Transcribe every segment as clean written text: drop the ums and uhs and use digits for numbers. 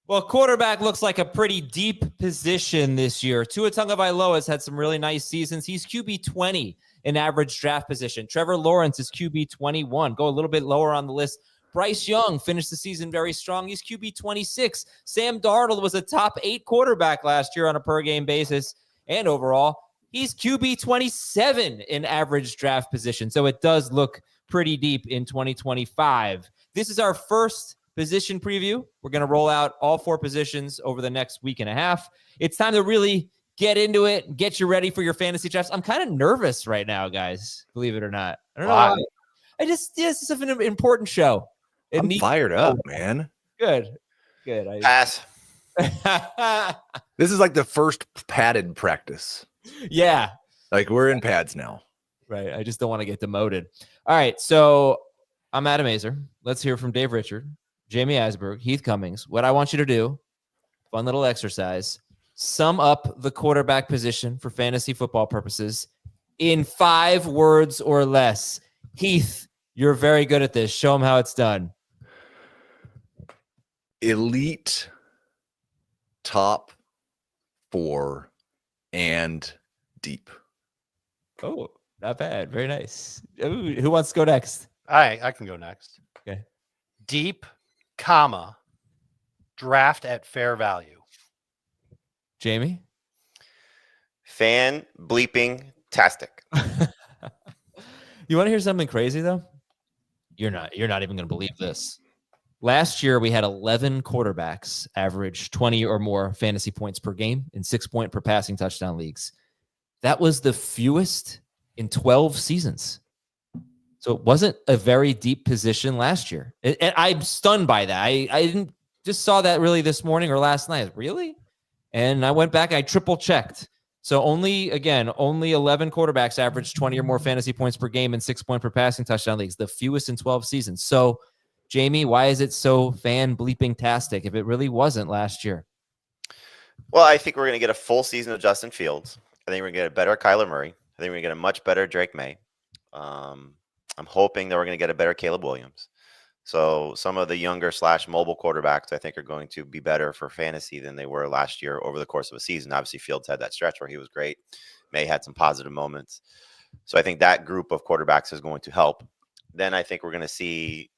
Well, quarterback looks like a pretty deep position this year. Tua Tagovailoa has had some really nice seasons. He's QB 20 in average draft position. Trevor Lawrence is QB 21. Go a little bit lower on the list. Bryce Young finished the season very strong. He's QB 26. Sam Darnold was a top 8 quarterback last year on a per-game basis. And overall, he's QB 27 in average draft position. So it does look pretty deep in 2025. This is our first position preview. We're going to roll out all 4 positions over the next week and a half. It's time to really get into it, get you ready for your fantasy drafts. I'm kind of nervous right now, guys, believe it or not. I don't know why. This is an important show. I'm fired up, man. Good. Pass. This is like the first padded practice. Yeah. Like we're in pads now. Right. I just don't want to get demoted. All right. So I'm Adam Azer. Let's hear from Dave Richard, Jamie Asberg, Heath Cummings. What I want you to do, fun little exercise, sum up the quarterback position for fantasy football purposes in 5 words or less. Heath, you're very good at this. Show them how it's done. Elite, top 4, and deep. Oh, not bad. Very nice. Ooh, who wants to go next? I can go next. Okay. Deep, comma, draft at fair value. Jamie? Fan bleeping tastic. You want to hear something crazy, though? You're not even going to believe this. Last year, we had 11 quarterbacks average 20 or more fantasy points per game in 6-point per passing touchdown leagues. That was the fewest in 12 seasons. So it wasn't a very deep position last year. And I'm stunned by that. I didn't just saw that really this morning or last night. Really? And I went back, I triple checked. So only 11 quarterbacks averaged 20 or more fantasy points per game in 6-point per passing touchdown leagues, the fewest in 12 seasons. So Jamie, why is it so fan bleeping tastic if it really wasn't last year? Well, I think we're going to get a full season of Justin Fields. I think we're going to get a better Kyler Murray. I think we're going to get a much better Drake Maye. I'm hoping that we're going to get a better Caleb Williams. So some of the younger / mobile quarterbacks, I think, are going to be better for fantasy than they were last year over the course of a season. Obviously, Fields had that stretch where he was great. Maye had some positive moments. So I think that group of quarterbacks is going to help. Then I think we're going to see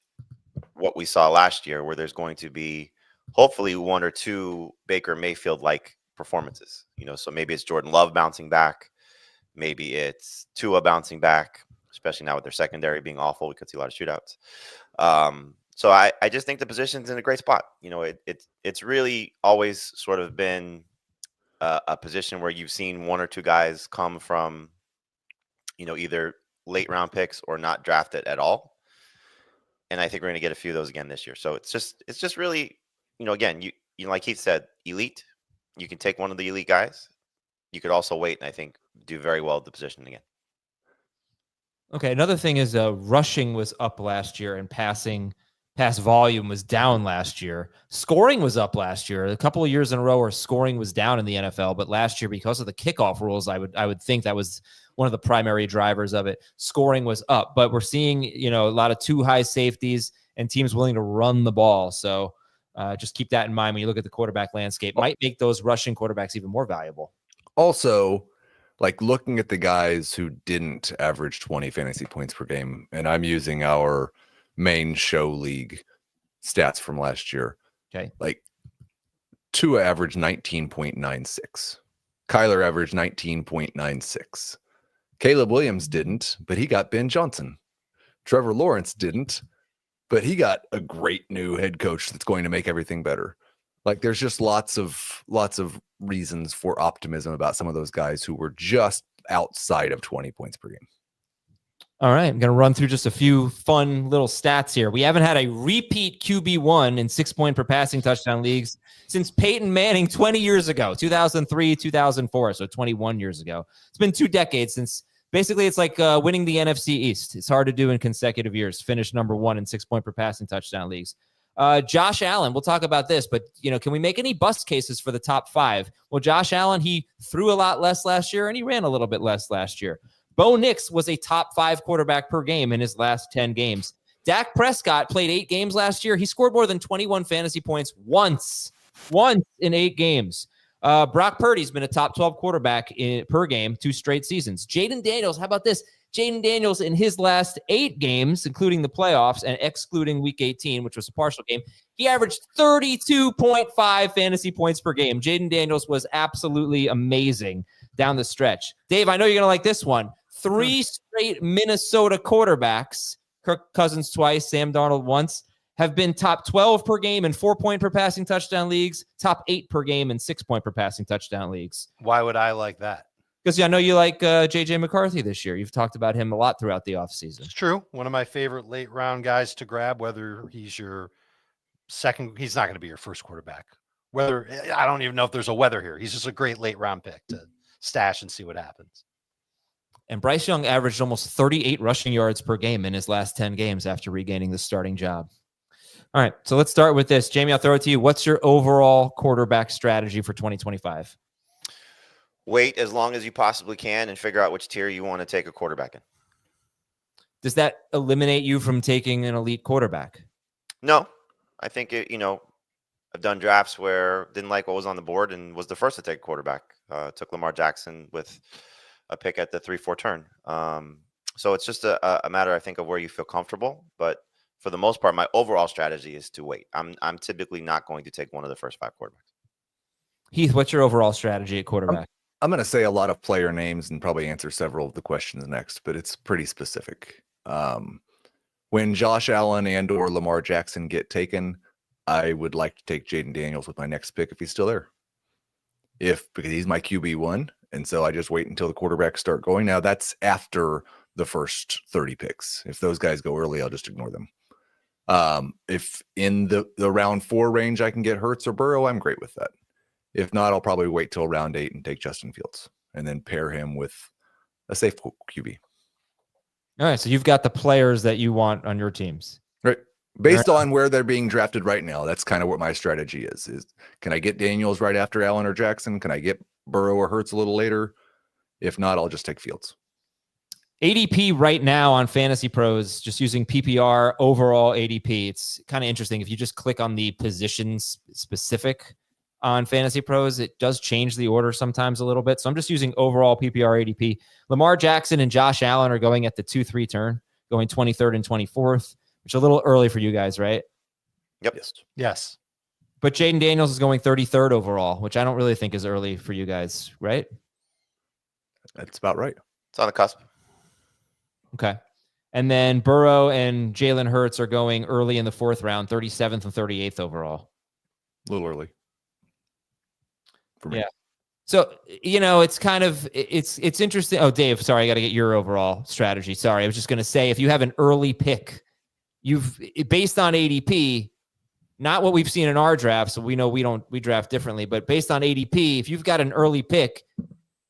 what we saw last year, where there's going to be hopefully 1 or 2 Baker Mayfield-like performances. So maybe it's Jordan Love bouncing back. Maybe it's Tua bouncing back, especially now with their secondary being awful. We could see a lot of shootouts. So I just think the position's in a great spot. It's really always sort of been a position where you've seen 1 or 2 guys come from, either late round picks or not drafted at all. And I think we're going to get a few of those again this year. So it's just really, again, you like Keith said, elite. You can take one of the elite guys. You could also wait and I think do very well at the position again. Okay, another thing is rushing was up last year and pass volume was down last year. Scoring was up last year. A couple of years in a row where scoring was down in the NFL, but last year, because of the kickoff rules, I would think that was one of the primary drivers of it. Scoring was up, but we're seeing, a lot of too high safeties and teams willing to run the ball. So just keep that in mind when you look at the quarterback landscape. Might make those rushing quarterbacks even more valuable. Also, like looking at the guys who didn't average 20 fantasy points per game, and I'm using our main show league stats from last year. Okay. Like Tua averaged 19.96. Kyler averaged 19.96. Caleb Williams didn't, but he got Ben Johnson. Trevor Lawrence didn't, but he got a great new head coach that's going to make everything better. Like there's just lots of reasons for optimism about some of those guys who were just outside of 20 points per game. All right, I'm going to run through just a few fun little stats here. We haven't had a repeat QB1 in 6-point per passing touchdown leagues since Peyton Manning 20 years ago, 2003, 2004, so 21 years ago. It's been 2 decades since basically it's like winning the NFC East. It's hard to do in consecutive years, finish number 1 in 6-point per passing touchdown leagues. Josh Allen, we'll talk about this, but can we make any bust cases for the top 5? Well, Josh Allen, he threw a lot less last year and he ran a little bit less last year. Bo Nix was a top 5 quarterback per game in his last 10 games. Dak Prescott played 8 games last year. He scored more than 21 fantasy points once. once in 8 games. Brock Purdy's been a top 12 quarterback per game 2 straight seasons. Jaden Daniels, how about this? Jaden Daniels in his last 8 games, including the playoffs and excluding week 18, which was a partial game, he averaged 32.5 fantasy points per game. Jaden Daniels was absolutely amazing down the stretch. Dave, I know you're going to like this one. 3 straight Minnesota quarterbacks, Kirk Cousins twice, Sam Darnold once, have been top 12 per game in 4-point per passing touchdown leagues, top 8 per game in 6-point per passing touchdown leagues. Why would I like that? Because I know you like J.J. McCarthy this year. You've talked about him a lot throughout the offseason. It's true. One of my favorite late round guys to grab, whether he's your second, he's not going to be your first quarterback. Whether, I don't even know if there's a whether here. He's just a great late round pick to stash and see what happens. And Bryce Young averaged almost 38 rushing yards per game in his last 10 games after regaining the starting job. All right, so let's start with this. Jamie, I'll throw it to you. What's your overall quarterback strategy for 2025? Wait as long as you possibly can and figure out which tier you want to take a quarterback in. Does that eliminate you from taking an elite quarterback? No, I think I've done drafts where didn't like what was on the board and was the first to take a quarterback. Took Lamar Jackson with a pick at the 3-4 turn. So it's just a matter, I think, of where you feel comfortable. But for the most part, my overall strategy is to wait. I'm typically not going to take one of the first 5 quarterbacks. Heath, what's your overall strategy at quarterback? I'm going to say a lot of player names and probably answer several of the questions next, but it's pretty specific. When Josh Allen and or Lamar Jackson get taken, I would like to take Jaden Daniels with my next pick if he's still there. Because he's my QB1, and so I just wait until the quarterbacks start going. Now, that's after the first 30 picks. If those guys go early, I'll just ignore them. If in the round 4 range I can get Hurts or Burrow, I'm great with that. If not, I'll probably wait till round 8 and take Justin Fields and then pair him with a safe QB. All right, so you've got the players that you want on your teams. Right. Based on where they're being drafted right now, that's kind of what my strategy is can I get Daniels right after Allen or Jackson? Can I get Burrow or Hurts a little later? If not, I'll just take Fields. ADP right now on Fantasy Pros, just using PPR overall ADP. It's kind of interesting. If you just click on the positions specific on Fantasy Pros, it does change the order sometimes a little bit. So I'm just using overall PPR ADP. Lamar Jackson and Josh Allen are going at the 2-3 turn, going 23rd and 24th, which is a little early for you guys, right? Yep. Yes. But Jaden Daniels is going 33rd overall, which I don't really think is early for you guys, right? That's about right. It's on the cusp. Okay. And then Burrow and Jalen Hurts are going early in the 4th round, 37th and 38th overall. A little early. For me. Yeah. So, it's kind of, it's interesting. Oh, Dave, sorry, I got to get your overall strategy. Sorry. I was just going to say, if you have an early pick, based on ADP, not what we've seen in our drafts. So we know we draft differently, but based on ADP, if you've got an early pick,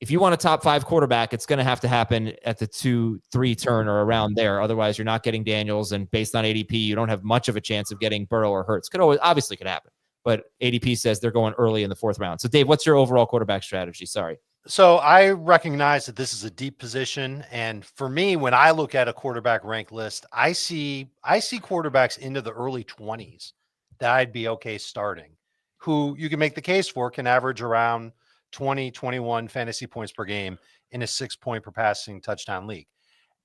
if you want a top 5 quarterback, it's going to have to happen at the 2-3 turn or around there. Otherwise, you're not getting Daniels. And based on ADP, you don't have much of a chance of getting Burrow or Hurts. Obviously could happen. But ADP says they're going early in the 4th round. So, Dave, what's your overall quarterback strategy? Sorry. So I recognize that this is a deep position. And for me, when I look at a quarterback rank list, I see quarterbacks into the early 20s that I'd be okay starting, who you can make the case for can average around 20, 21 fantasy points per game in a 6-point per passing touchdown league.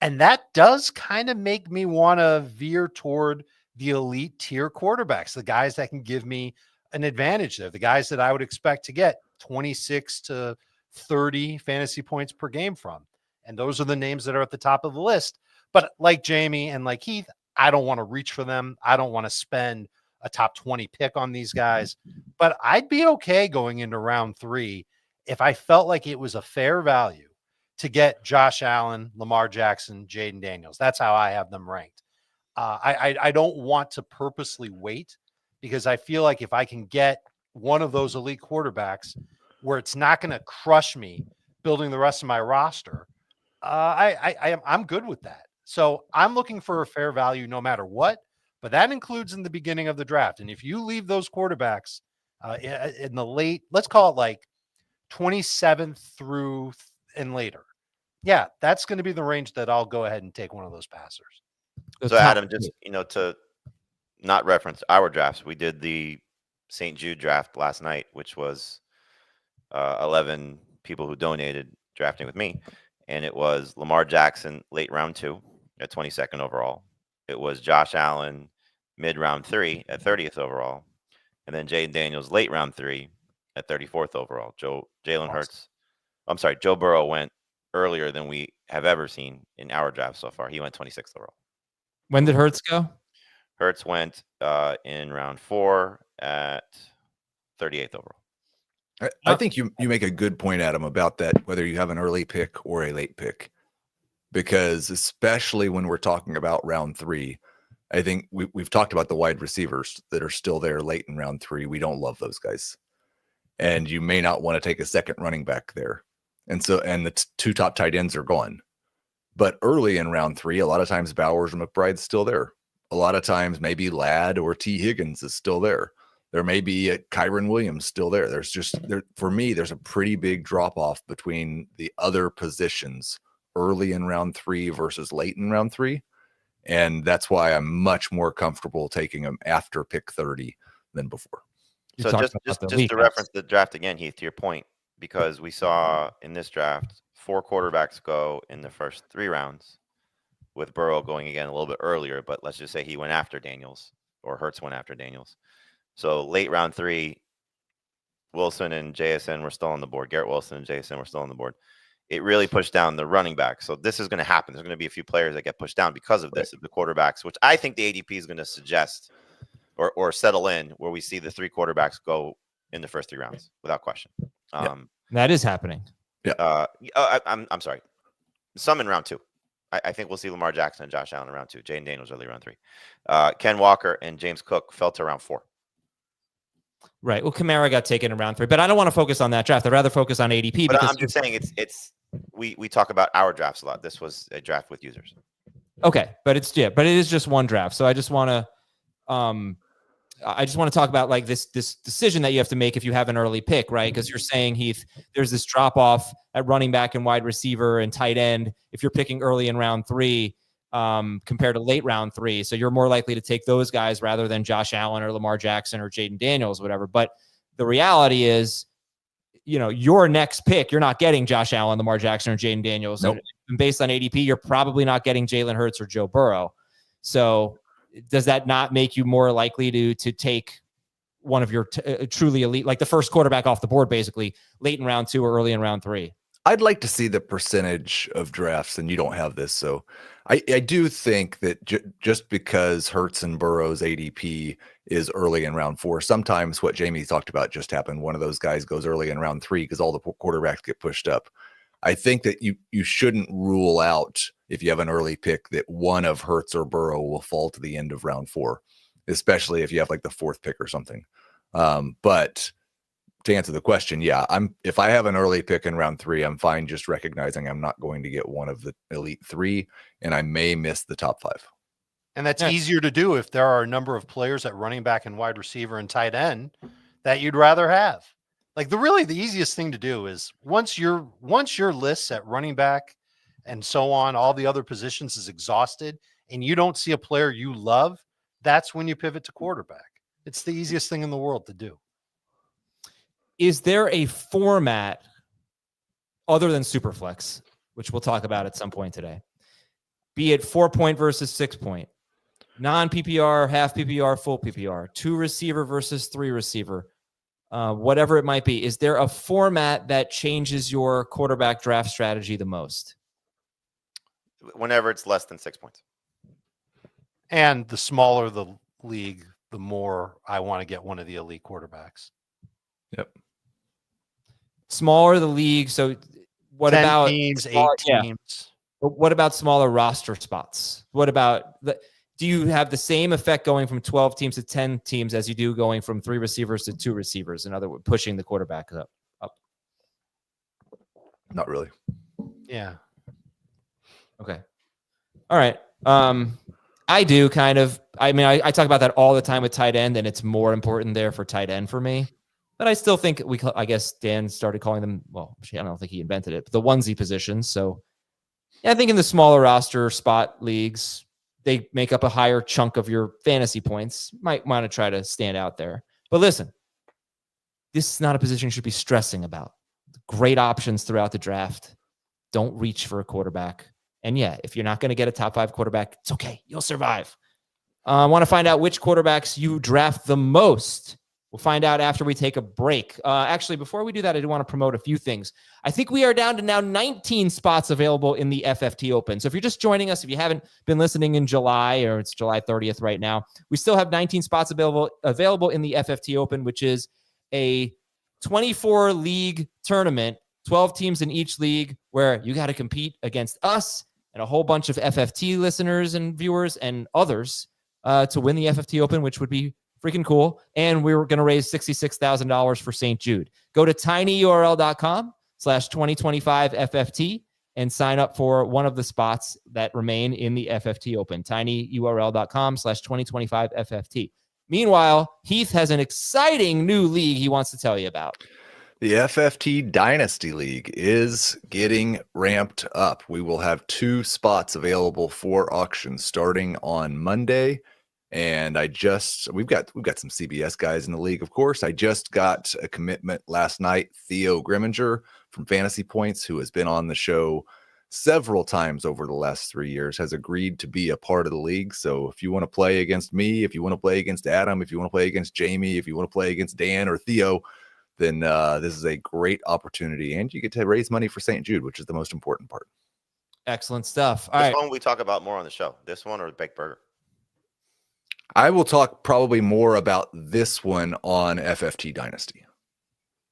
And that does kind of make me want to veer toward the elite tier quarterbacks, the guys that can give me an advantage there, the guys that I would expect to get 26 to 30 fantasy points per game from. And those are the names that are at the top of the list. But like Jamie and like Heath, I don't want to reach for them. I don't want to spend a top 20 pick on these guys, but I'd be okay going into round 3 if I felt like it was a fair value to get Josh Allen, Lamar Jackson, Jaden Daniels. That's how I have them ranked. I don't want to purposely wait because I feel like if I can get one of those elite quarterbacks where it's not going to crush me building the rest of my roster, I'm good with that. So I'm looking for a fair value no matter what, but that includes in the beginning of the draft. And if you leave those quarterbacks in the late, let's call it like 27th through and later, yeah, that's going to be the range that I'll go ahead and take one of those passers. So Adam, just to not reference our drafts, we did the St. Jude draft last night, which was 11 people who donated drafting with me. And it was Lamar Jackson, late round 2 at 22nd overall. It was Josh Allen, mid round 3 at 30th overall. And then Jaden Daniels, late round 3 at 34th overall. Jalen Hurts. I'm sorry, Joe Burrow went earlier than we have ever seen in our draft so far. He went 26th overall. When did Hurts go? Hurts went in round 4 at 38th overall. I think you make a good point, Adam, about that, whether you have an early pick or a late pick, because especially when we're talking about round 3, I think we've talked about the wide receivers that are still there late in round 3. We don't love those guys. And you may not want to take a second running back there. And the 2 top tight ends are gone. But early in round 3, a lot of times Bowers or McBride's still there. A lot of times maybe Ladd or T. Higgins is still there. There may be a Kyron Williams still there. For me, there's a pretty big drop off between the other positions early in round 3 versus late in round 3. And that's why I'm much more comfortable taking them after pick 30 than before. So just to reference the draft again, Heath, to your point, because we saw in this draft 4 quarterbacks go in the first 3 rounds, with Burrow going again a little bit earlier, but let's just say he went after Daniels, or Hurts went after Daniels. So late round 3, Wilson and JSN were still on the board. Garrett Wilson and JSN were still on the board. It really pushed down the running back. So this is going to happen. There's going to be a few players that get pushed down because of this, of the quarterbacks, which I think the ADP is going to suggest or settle in, where we see the 3 quarterbacks go in the first 3 rounds without question. That is happening. Yeah. I'm sorry. Some in round 2. I think we'll see Lamar Jackson and Josh Allen in round 2. Jaden Daniels early round 3. Ken Walker and James Cook fell to round 4. Right. Well, Kamara got taken in round 3, but I don't want to focus on that draft. I'd rather focus on ADP. But I'm just saying we talk about our drafts a lot. This was a draft with users. Okay, but it is just one draft. So I just want to talk about like this decision that you have to make if you have an early pick, right? Because you're saying, Heath, there's this drop off at running back and wide receiver and tight end if you're picking early in round 3 compared to late round 3. So you're more likely to take those guys rather than Josh Allen or Lamar Jackson or Jaden Daniels, whatever. But the reality is, your next pick, you're not getting Josh Allen, Lamar Jackson, or Jaden Daniels. Nope. And based on ADP, you're probably not getting Jalen Hurts or Joe Burrow. So does that not make you more likely to take one of your truly elite, like the first quarterback off the board, basically late in round 2 or early in round 3? I'd like to see the percentage of drafts, and you don't have this. So I do think that just because Hurts and Burrow's ADP is early in round 4, sometimes what Jamie talked about just happened. One of those guys goes early in round 3 because all the quarterbacks get pushed up. I think that you shouldn't rule out, if you have an early pick, that one of Hurts or Burrow will fall to the end of round 4, especially if you have like the 4th pick or something. But to answer the question, if I have an early pick in round 3, I'm fine just recognizing I'm not going to get one of the elite 3, and I may miss the top 5. And that's easier to do if there are a number of players at running back and wide receiver and tight end that you'd rather have. Like the easiest thing to do is once your list at running back and so on, all the other positions is exhausted and you don't see a player you love, that's when you pivot to quarterback. It's the easiest thing in the world to do. Is there a format other than Superflex, which we'll talk about at some point today, be it 4-point versus 6-point, non-PPR, half PPR, full PPR, 2 receiver versus 3 receiver, whatever it might be? Is there a format that changes your quarterback draft strategy the most? Whenever it's less than 6 points. And the smaller the league, the more I want to get one of the elite quarterbacks. Yep. Smaller the league. So what 10 about teams, 8 teams? But what about smaller roster spots? What about do you have the same effect going from 12 teams to 10 teams as you do going from 3 receivers to 2 receivers? In other words, pushing the quarterback up. Not really. Yeah. Okay. All right. I do kind of. I mean, I talk about that all the time with tight end, and it's more important there for tight end for me. But I still think I guess Dan started calling them, well, I don't think he invented it, but the onesie positions. So yeah, I think in the smaller roster spot leagues, they make up a higher chunk of your fantasy points. Might want to try to stand out there. But listen, this is not a position you should be stressing about. Great options throughout the draft. Don't reach for a quarterback. And yeah, if you're not going to get a top 5 quarterback, it's okay. You'll survive. I want to find out which quarterbacks you draft the most. We'll find out after we take a break. Actually, before we do that, I do want to promote a few things. I think we are down to now 19 spots available in the FFT Open. So if you're just joining us, if you haven't been listening in July, or it's July 30th right now, we still have 19 spots available in the FFT Open, which is a 24 league tournament, 12 teams in each league, where you got to compete against us and a whole bunch of FFT listeners and viewers and others to win the FFT Open, which would be freaking cool. And we were going to raise $66,000 for St. Jude. Go to tinyurl.com/2025FFT and sign up for one of the spots that remain in the FFT Open. tinyurl.com/2025FFT. Meanwhile, Heath has an exciting new league he wants to tell you about. The FFT Dynasty League is getting ramped up. We will have 2 spots available for auction starting on Monday. And we've got some CBS guys in the league, of course. I just got a commitment last night. Theo Grimminger from Fantasy Points, who has been on the show several times over the last 3 years, has agreed to be a part of the league. So if you want to play against me, if you want to play against Adam, if you want to play against Jamie, if you want to play against Dan or Theo, then this is a great opportunity. And you get to raise money for St. Jude, which is the most important part. Excellent stuff. All This right. one we talk about more on the show. This one or the Baked Burger? I will talk probably more about this one on FFT Dynasty.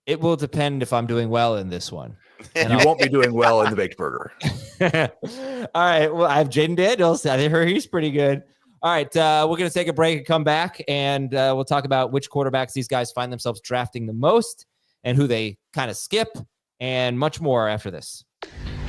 It will depend if I'm doing well in this one. You won't be doing well in the Baked Burger. All right. Well, I have Jaden Daniels. I heard he's pretty good. All right. We're going to take a break and come back, and we'll talk about which quarterbacks these guys find themselves drafting the most and who they kind of skip, and much more after this.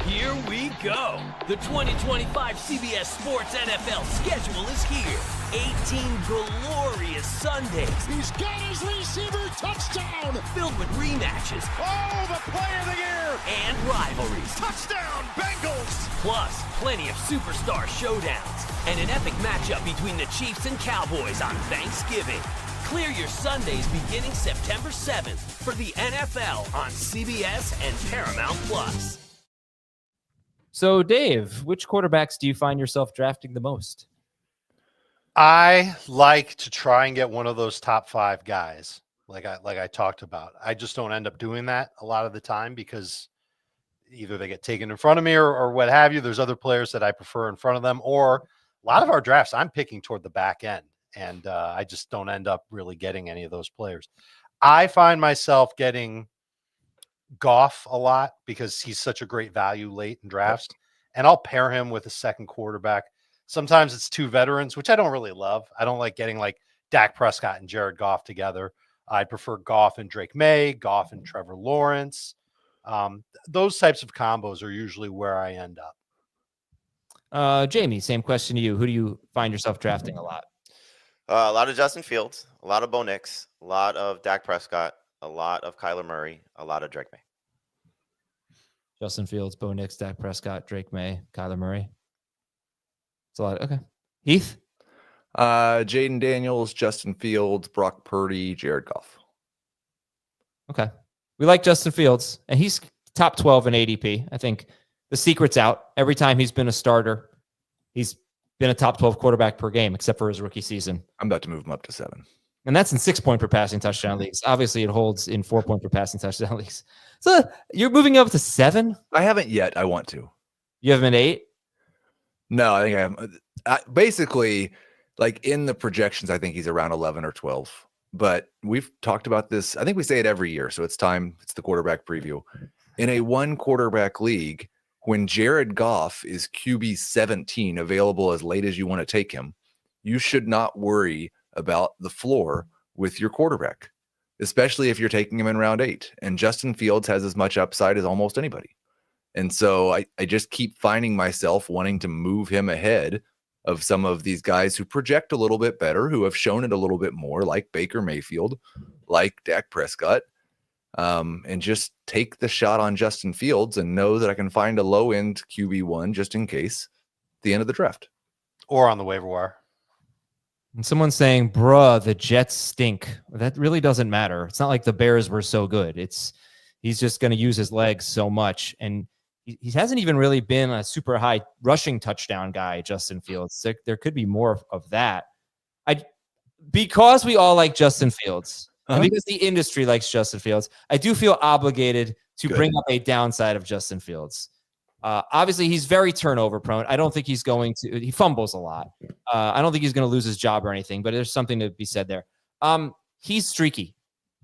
Here we go. The 2025 CBS Sports NFL schedule is here. 18 glorious Sundays. He's got his receiver touchdown. Filled with rematches. Oh, the play of the year. And rivalries. Touchdown, Bengals. Plus, plenty of superstar showdowns. And an epic matchup between the Chiefs and Cowboys on Thanksgiving. Clear your Sundays beginning September 7th for the NFL on CBS and Paramount Plus. So, Dave, which quarterbacks do you find yourself drafting the most? I like to try and get one of those top 5 guys, like I talked about. I just don't end up doing that a lot of the time because either they get taken in front of me or what have you. There's other players that I prefer in front of them, or a lot of our drafts I'm picking toward the back end, and I just don't end up really getting any of those players. I find myself getting Goff a lot because he's such a great value late in drafts, and I'll pair him with a second quarterback. Sometimes it's 2 veterans, which I don't really love. I don't like getting like Dak Prescott and Jared Goff together. I prefer Goff and Drake Maye, Goff and Trevor Lawrence. Those types of combos are usually where I end up. Jamie, same question to you. Who do you find yourself drafting a lot? A lot of Justin Fields, a lot of Bo Nix, a lot of Dak Prescott, a lot of Kyler Murray, a lot of Drake May. Justin Fields, Bo Nix, Dak Prescott, Drake May, Kyler Murray. It's a lot. Okay. Heath? Jaden Daniels, Justin Fields, Brock Purdy, Jared Goff. Okay. We like Justin Fields, and he's top 12 in ADP. I think the secret's out. Every time he's been a starter, he's been a top 12 quarterback per game, except for his rookie season. I'm about to move him up to 7. And that's in 6-point per passing touchdown leagues. Obviously, it holds in 4-point per passing touchdown leagues. So you're moving up to 7? I haven't yet. I want to. You have him at 8? No, I think I have. Basically, like in the projections, I think he's around 11 or 12. But we've talked about this. I think we say it every year. So it's time. It's the quarterback preview. In a 1 quarterback league, when Jared Goff is QB 17 available as late as you want to take him, you should not worry about the floor with your quarterback, especially if you're taking him in round 8. And Justin Fields has as much upside as almost anybody. And so I just keep finding myself wanting to move him ahead of some of these guys who project a little bit better, who have shown it a little bit more, like Baker Mayfield, like Dak Prescott, and just take the shot on Justin Fields and know that I can find a low-end QB1 just in case at the end of the draft. Or on the waiver wire. And someone's saying, bruh, the Jets stink. That really doesn't matter. It's not like the Bears were so good. He's just going to use his legs so much. And he hasn't even really been a super high rushing touchdown guy, Justin Fields. There could be more of that. Because we all like Justin Fields, and because the industry likes Justin Fields, I do feel obligated to bring up a downside of Justin Fields. Obviously, he's very turnover prone. I don't think he's going to. He fumbles a lot. I don't think he's going to lose his job or anything, but there's something to be said there. He's streaky.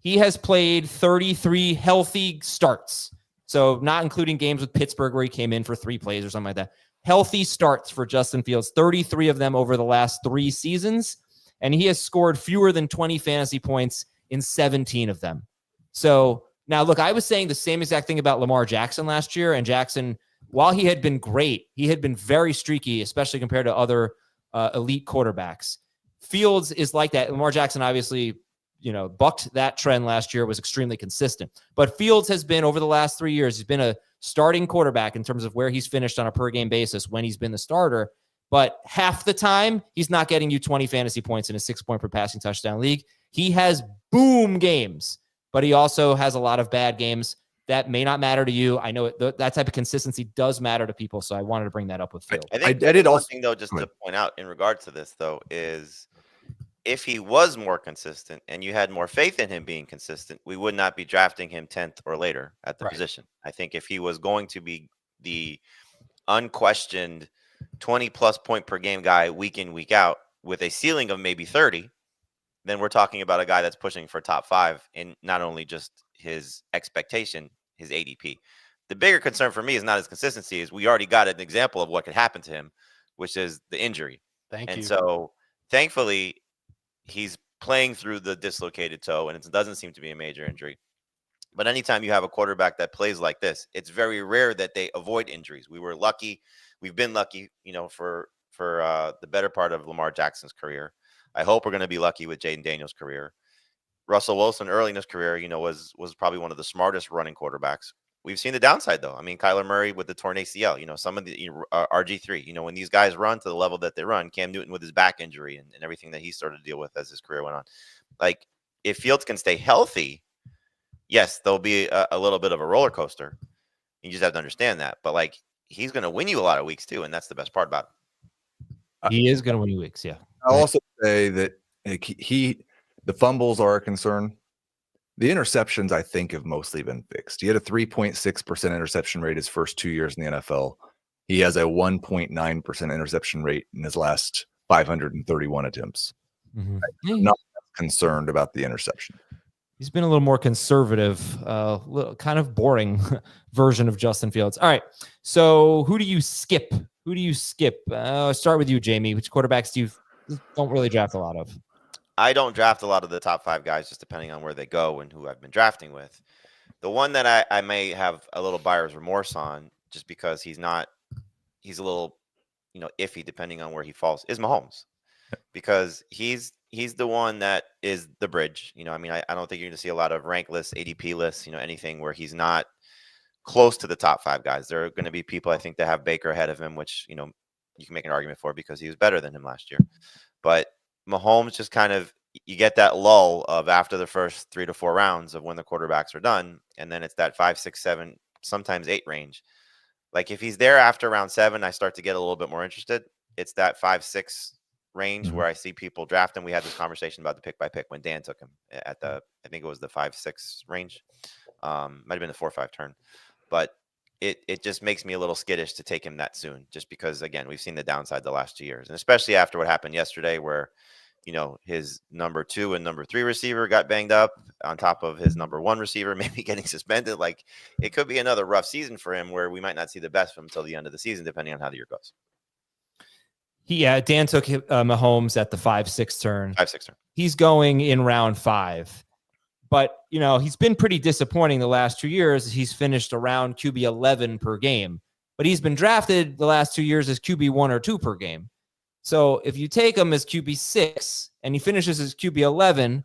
He has played 33 healthy starts, so not including games with Pittsburgh where he came in for 3 plays or something like that. Healthy starts for Justin Fields, 33 of them over the last 3 seasons, and he has scored fewer than 20 fantasy points in 17 of them. So now, look, I was saying the same exact thing about Lamar Jackson last year, and Jackson, while he had been great, he had been very streaky, especially compared to other elite quarterbacks. Fields is like that. Lamar Jackson obviously, bucked that trend last year, was extremely consistent. But Fields has been, over the last 3 years, he's been a starting quarterback in terms of where he's finished on a per-game basis when he's been the starter. But half the time, he's not getting you 20 fantasy points in a 6-point per passing touchdown league. He has boom games, but he also has a lot of bad games. That may not matter to you. I know that type of consistency does matter to people, so I wanted to bring that up with Fields. I think I did one thing, though, just to point out in regards to this, though, is if he was more consistent and you had more faith in him being consistent, we would not be drafting him 10th or later at the position. I think if he was going to be the unquestioned 20-plus point per game guy week in, week out with a ceiling of maybe 30, then we're talking about a guy that's pushing for top 5 in not only just his expectation, his ADP. The bigger concern for me is not his consistency, is we already got an example of what could happen to him, which is the injury. Thank you. And so thankfully he's playing through the dislocated toe, and it doesn't seem to be a major injury. But anytime you have a quarterback that plays like this, it's very rare that they avoid injuries. We've been lucky, for the better part of Lamar Jackson's career. I hope we're going to be lucky with Jaden Daniels' career. Russell Wilson early in his career, was probably one of the smartest running quarterbacks. We've seen the downside, though. I mean, Kyler Murray with the torn ACL, some of the RG3, when these guys run to the level that they run, Cam Newton with his back injury and everything that he started to deal with as his career went on. Like, if Fields can stay healthy, yes, there'll be a little bit of a roller coaster. You just have to understand that. But, he's going to win you a lot of weeks, too, and that's the best part about it. He is going to win you weeks, yeah. I'll also say that the fumbles are a concern. The interceptions, I think, have mostly been fixed. He had a 3.6% interception rate his first 2 years in the NFL. He has a 1.9% interception rate in his last 531 attempts. Mm-hmm. I'm not concerned about the interception. He's been a little more conservative, kind of boring version of Justin Fields. All right, so who do you skip? I'll start with you, Jamie. Which quarterbacks do you don't really draft a lot of? I don't draft a lot of the top 5 guys, just depending on where they go and who I've been drafting with. The one that I may have a little buyer's remorse on, just because he's a little, iffy depending on where he falls, is Mahomes, because he's the one that is the bridge. I don't think you're going to see a lot of rank lists, ADP lists, anything where he's not close to the top 5 guys. There are going to be people, I think, that have Baker ahead of him, which, you can make an argument for because he was better than him last year. But Mahomes just kind of, you get that lull of after the first 3 to 4 rounds of when the quarterbacks are done. And then it's that 5, 6, 7, sometimes 8 range. Like, if he's there after round 7, I start to get a little bit more interested. It's that 5, 6 range where I see people draft him. We had this conversation about the pick by pick when Dan took him at I think it was the 5, 6 range. Might have been the 4 or 5 turn, but it just makes me a little skittish to take him that soon, just because, again, we've seen the downside the last 2 years, and especially after what happened yesterday, where his number 2 and number 3 receiver got banged up on top of his number 1 receiver maybe getting suspended. Like, it could be another rough season for him where we might not see the best from him until the end of the season, depending on how the year goes. Dan took Mahomes at the 5-6 turn. 5-6 turn. He's going in round 5. But, he's been pretty disappointing the last 2 years. He's finished around QB 11 per game. But he's been drafted the last 2 years as QB 1 or 2 per game. So if you take him as QB 6 and he finishes as QB 11,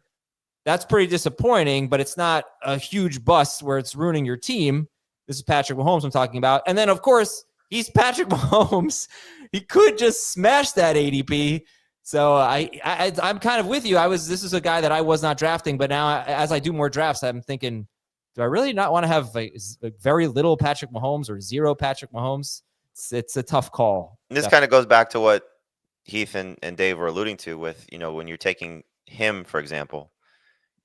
that's pretty disappointing, but it's not a huge bust where it's ruining your team. This is Patrick Mahomes I'm talking about. And then, of course, he's Patrick Mahomes. He could just smash that ADP So I'm kind of with you. This is a guy that I was not drafting, but now as I do more drafts, I'm thinking, do I really not want to have a very little Patrick Mahomes or zero Patrick Mahomes? It's a tough call. And this kind of goes back to what Heath and Dave were alluding to with, when you're taking him, for example,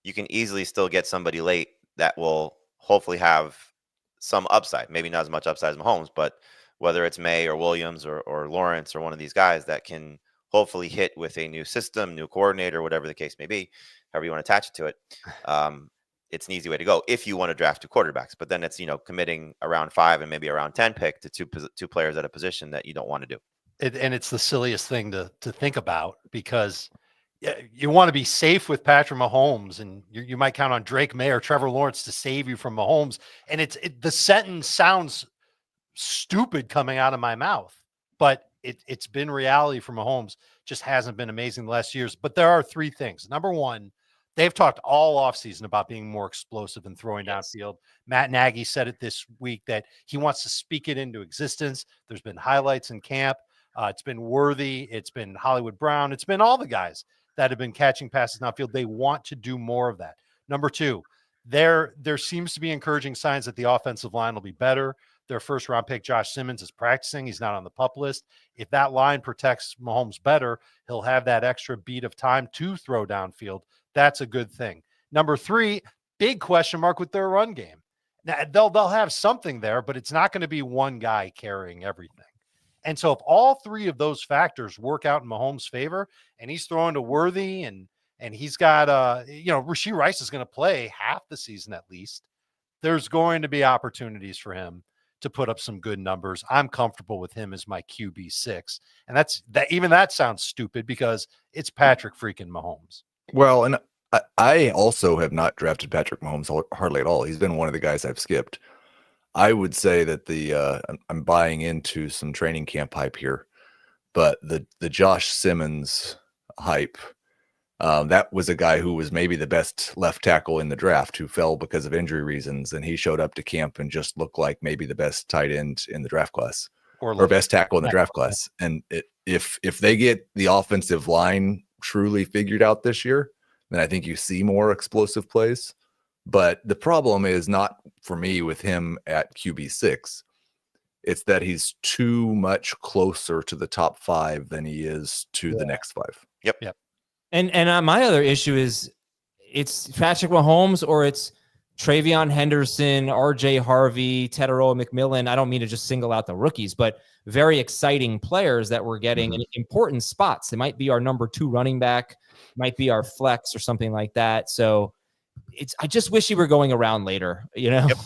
you can easily still get somebody late that will hopefully have some upside. Maybe not as much upside as Mahomes, but whether it's Maye or Williams or Lawrence or one of these guys that can hopefully hit with a new system, new coordinator, whatever the case may be, however you want to attach it to it. It's an easy way to go if you want to draft 2 quarterbacks, but then it's, committing around 5 and maybe around 10 pick to two players at a position that you don't want to do. And it's the silliest thing to think about, because you want to be safe with Patrick Mahomes, and you might count on Drake Maye or Trevor Lawrence to save you from Mahomes. And the sentence sounds stupid coming out of my mouth, but it's been reality for Mahomes. Just hasn't been amazing the last years. But there are 3 things. Number one, they've talked all offseason about being more explosive and throwing downfield. Matt Nagy said it this week that he wants to speak it into existence. There's been highlights in camp. It's been Worthy. It's been Hollywood Brown. It's been all the guys that have been catching passes downfield. They want to do more of that. Number 2, there seems to be encouraging signs that the offensive line will be better. Their first-round pick, Josh Simmons, is practicing. He's not on the PUP list. If that line protects Mahomes better, he'll have that extra beat of time to throw downfield. That's a good thing. Number 3, big question mark with their run game. Now, they'll have something there, but it's not going to be one guy carrying everything. And so if all 3 of those factors work out in Mahomes' favor, and he's throwing to Worthy, and he's got Rashee Rice is going to play half the season at least, there's going to be opportunities for him to put up some good numbers. I'm comfortable with him as my QB6. And even that sounds stupid because it's Patrick freaking Mahomes. Well, and I also have not drafted Patrick Mahomes hardly at all. He's been one of the guys I've skipped. I would say that I'm buying into some training camp hype here, but the Josh Simmons hype, that was a guy who was maybe the best left tackle in the draft, who fell because of injury reasons, and he showed up to camp and just looked like maybe the best tight end in the draft class or best tackle in the draft class. And if they get the offensive line truly figured out this year, then I think you see more explosive plays. But the problem is not for me with him at QB6. It's that he's too much closer to the top 5 than he is to the next 5. Yep. And my other issue is it's Patrick Mahomes or it's Travion Henderson, RJ Harvey, Teteroa McMillan. I don't mean to just single out the rookies, but very exciting players that we're getting in important spots. They might be our number 2 running back, might be our flex or something like that. So I just wish he were going around later, Yep.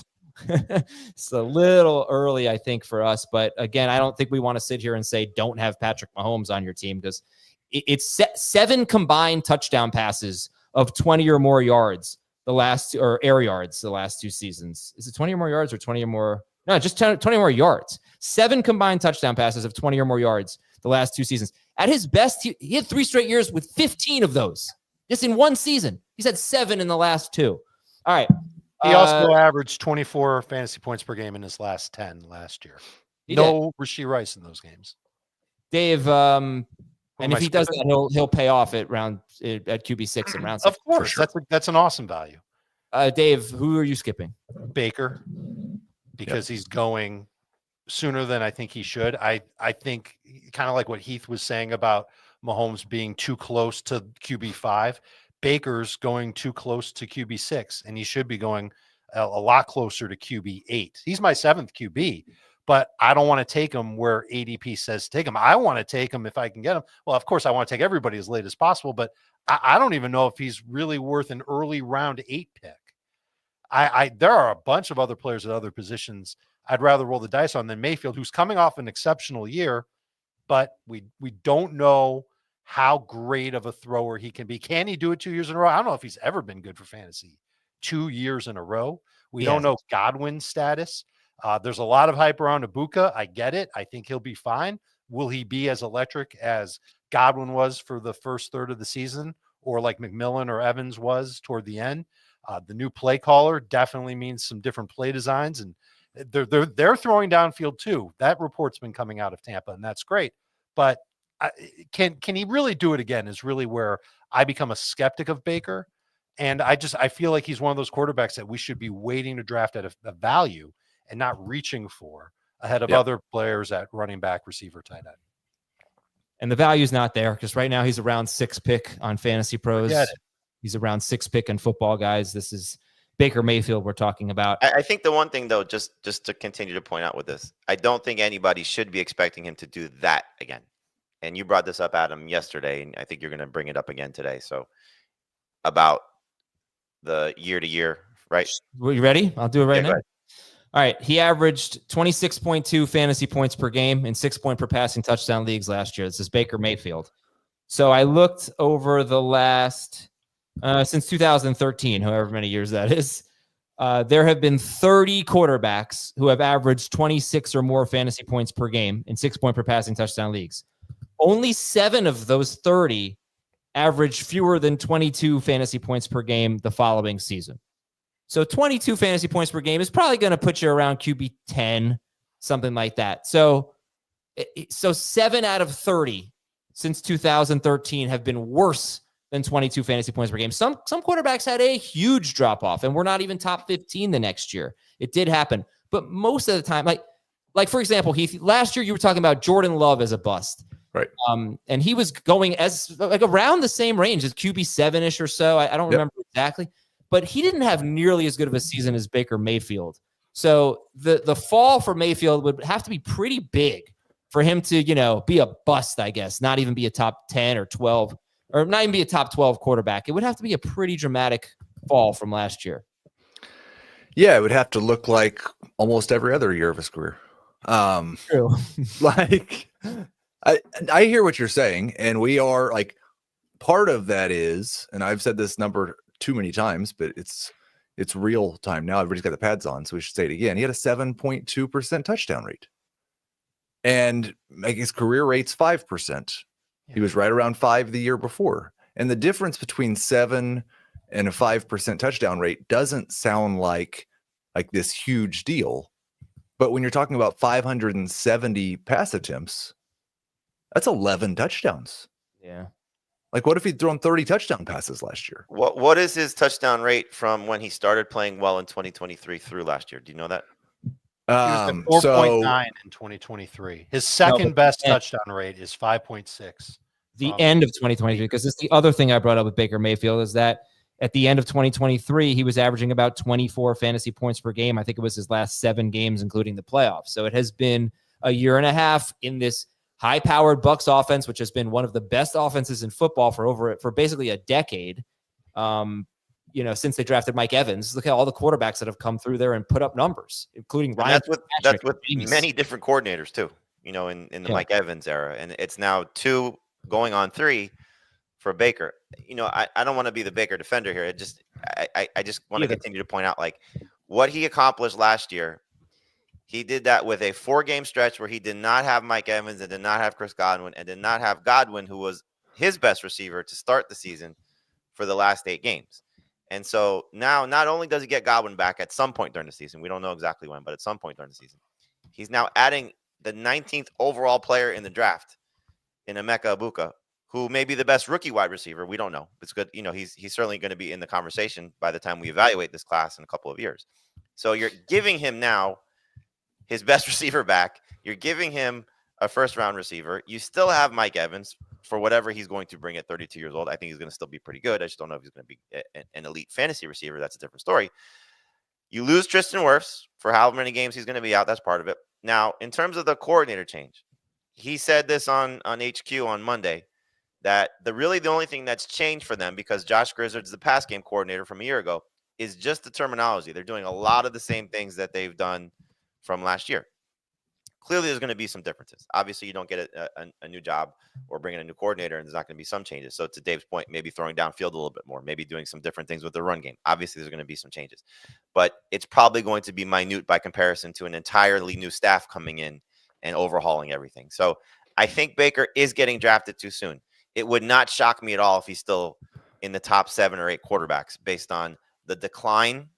It's a little early, I think, for us. But again, I don't think we want to sit here and say don't have Patrick Mahomes on your team, because it's 7 combined touchdown passes of 20 or more yards or air yards the last 2 seasons. Is it 20 or more yards or 20 or more? No, just 20 more yards. 7 combined touchdown passes of 20 or more yards the last 2 seasons. At his best, he had 3 straight years with 15 of those. Just in one season. He's had 7 in the last 2. All right. He also averaged 24 fantasy points per game in his last 10 last year. No Rashee Rice in those games. Dave, and if he does that, he'll pay off at QB6 and round 6. Of course. Sure. That's an awesome value. Dave, who are you skipping? Baker, because he's going sooner than I think he should. I think kind of like what Heath was saying about Mahomes being too close to QB5. Baker's going too close to QB6, and he should be going a lot closer to QB8. He's my 7th QB, but I don't want to take him where ADP says take him. I want to take him if I can get him. Well, of course, I want to take everybody as late as possible, but I don't even know if he's really worth an early round 8 pick. There are a bunch of other players at other positions I'd rather roll the dice on than Mayfield, who's coming off an exceptional year, but we don't know how great of a thrower he can be. Can he do it 2 years in a row? I don't know if he's ever been good for fantasy 2 years in a row. We don't know Godwin's status. There's a lot of hype around Ibuka. I get it. I think he'll be fine. Will he be as electric as Godwin was for the first third of the season, or like McMillan or Evans was toward the end? The new play caller definitely means some different play designs, and they're throwing downfield too. That report's been coming out of Tampa, and that's great. But Can he really do it again is really where I become a skeptic of Baker. And I feel like he's one of those quarterbacks that we should be waiting to draft at a value and not reaching for ahead of other players at running back, receiver, tight end. And the value's not there because right now he's around 6 pick on Fantasy Pros. He's around 6 pick in Football Guys. This is Baker Mayfield we're talking about. I think the one thing, though, just to continue to point out with this, I don't think anybody should be expecting him to do that again. And you brought this up, Adam, yesterday, and I think you're going to bring it up again today. So about the year-to-year, right? Are you ready? I'll do it right now. Go ahead. All right. He averaged 26.2 fantasy points per game in 6 point per passing touchdown leagues last year. This is Baker Mayfield. So I looked over the last, since 2013, however many years that is, there have been 30 quarterbacks who have averaged 26 or more fantasy points per game in 6 point per passing touchdown leagues. Only 7 of those 30 averaged fewer than 22 fantasy points per game the following season. So 22 fantasy points per game is probably going to put you around QB 10, something like that. So 7 out of 30 since 2013 have been worse than 22 fantasy points per game. Some quarterbacks had a huge drop off and we're not even top 15 the next year. It did happen. But most of the time, like for example, Heath, last year you were talking about Jordan Love as a bust. Right. And he was going as like around the same range as QB 7-ish or so. I don't remember exactly. But he didn't have nearly as good of a season as Baker Mayfield. So the fall for Mayfield would have to be pretty big for him to, be a bust, I guess, not even be a top 10 or 12, or not even be a top 12 quarterback. It would have to be a pretty dramatic fall from last year. Yeah, it would have to look like almost every other year of his career. True. Like, I hear what you're saying, and we are like, part of that is, and I've said this number too many times, but it's real time now. Everybody's got the pads on, so we should say it again. He had a 7.2% touchdown rate, and like his career rate's 5%. He was right around 5 the year before, and the difference between 7 and a 5% touchdown rate doesn't sound like this huge deal. But when you're talking about 570 pass attempts, that's 11 touchdowns. Yeah. Like, what if he'd thrown 30 touchdown passes last year? What is his touchdown rate from when he started playing well in 2023 through last year? Do you know that? He was at 4.9 in 2023. His second best touchdown rate is 5.6. The end of 2023, because it's the other thing I brought up with Baker Mayfield is that at the end of 2023, he was averaging about 24 fantasy points per game. I think it was his last 7 games, including the playoffs. So it has been a year and a half in this high-powered Bucs offense, which has been one of the best offenses in football for basically a decade. Since they drafted Mike Evans. Look at all the quarterbacks that have come through there and put up numbers, including Ryan. That's with many different coordinators too. In the Mike Evans era, and it's now 2 going on 3 for Baker. I don't want to be the Baker defender here. I just want to continue to point out like what he accomplished last year. He did that with a 4-game stretch where he did not have Mike Evans and did not have Chris Godwin and did not have Godwin, who was his best receiver to start the season for the last 8 games. And so now not only does he get Godwin back at some point during the season, we don't know exactly when, but at some point during the season, he's now adding the 19th overall player in the draft in Emeka Egbuka, who may be the best rookie wide receiver. We don't know. It's good. He's certainly going to be in the conversation by the time we evaluate this class in a couple of years. So you're giving him now his best receiver back. You're giving him a first-round receiver. You still have Mike Evans for whatever he's going to bring at 32 years old. I think he's going to still be pretty good. I just don't know if he's going to be an elite fantasy receiver. That's a different story. You lose Tristan Wirfs for however many games he's going to be out. That's part of it. Now, in terms of the coordinator change, he said this on HQ on Monday, that the only thing that's changed for them, because Josh Grizzard's the pass game coordinator from a year ago, is just the terminology. They're doing a lot of the same things that they've done from last year. Clearly, there's going to be some differences. Obviously, you don't get a new job or bring in a new coordinator, and there's not going to be some changes. So to Dave's point, maybe throwing downfield a little bit more, maybe doing some different things with the run game. Obviously, there's going to be some changes. But it's probably going to be minute by comparison to an entirely new staff coming in and overhauling everything. So I think Baker is getting drafted too soon. It would not shock me at all if he's still in the top 7 or 8 quarterbacks based on the decline,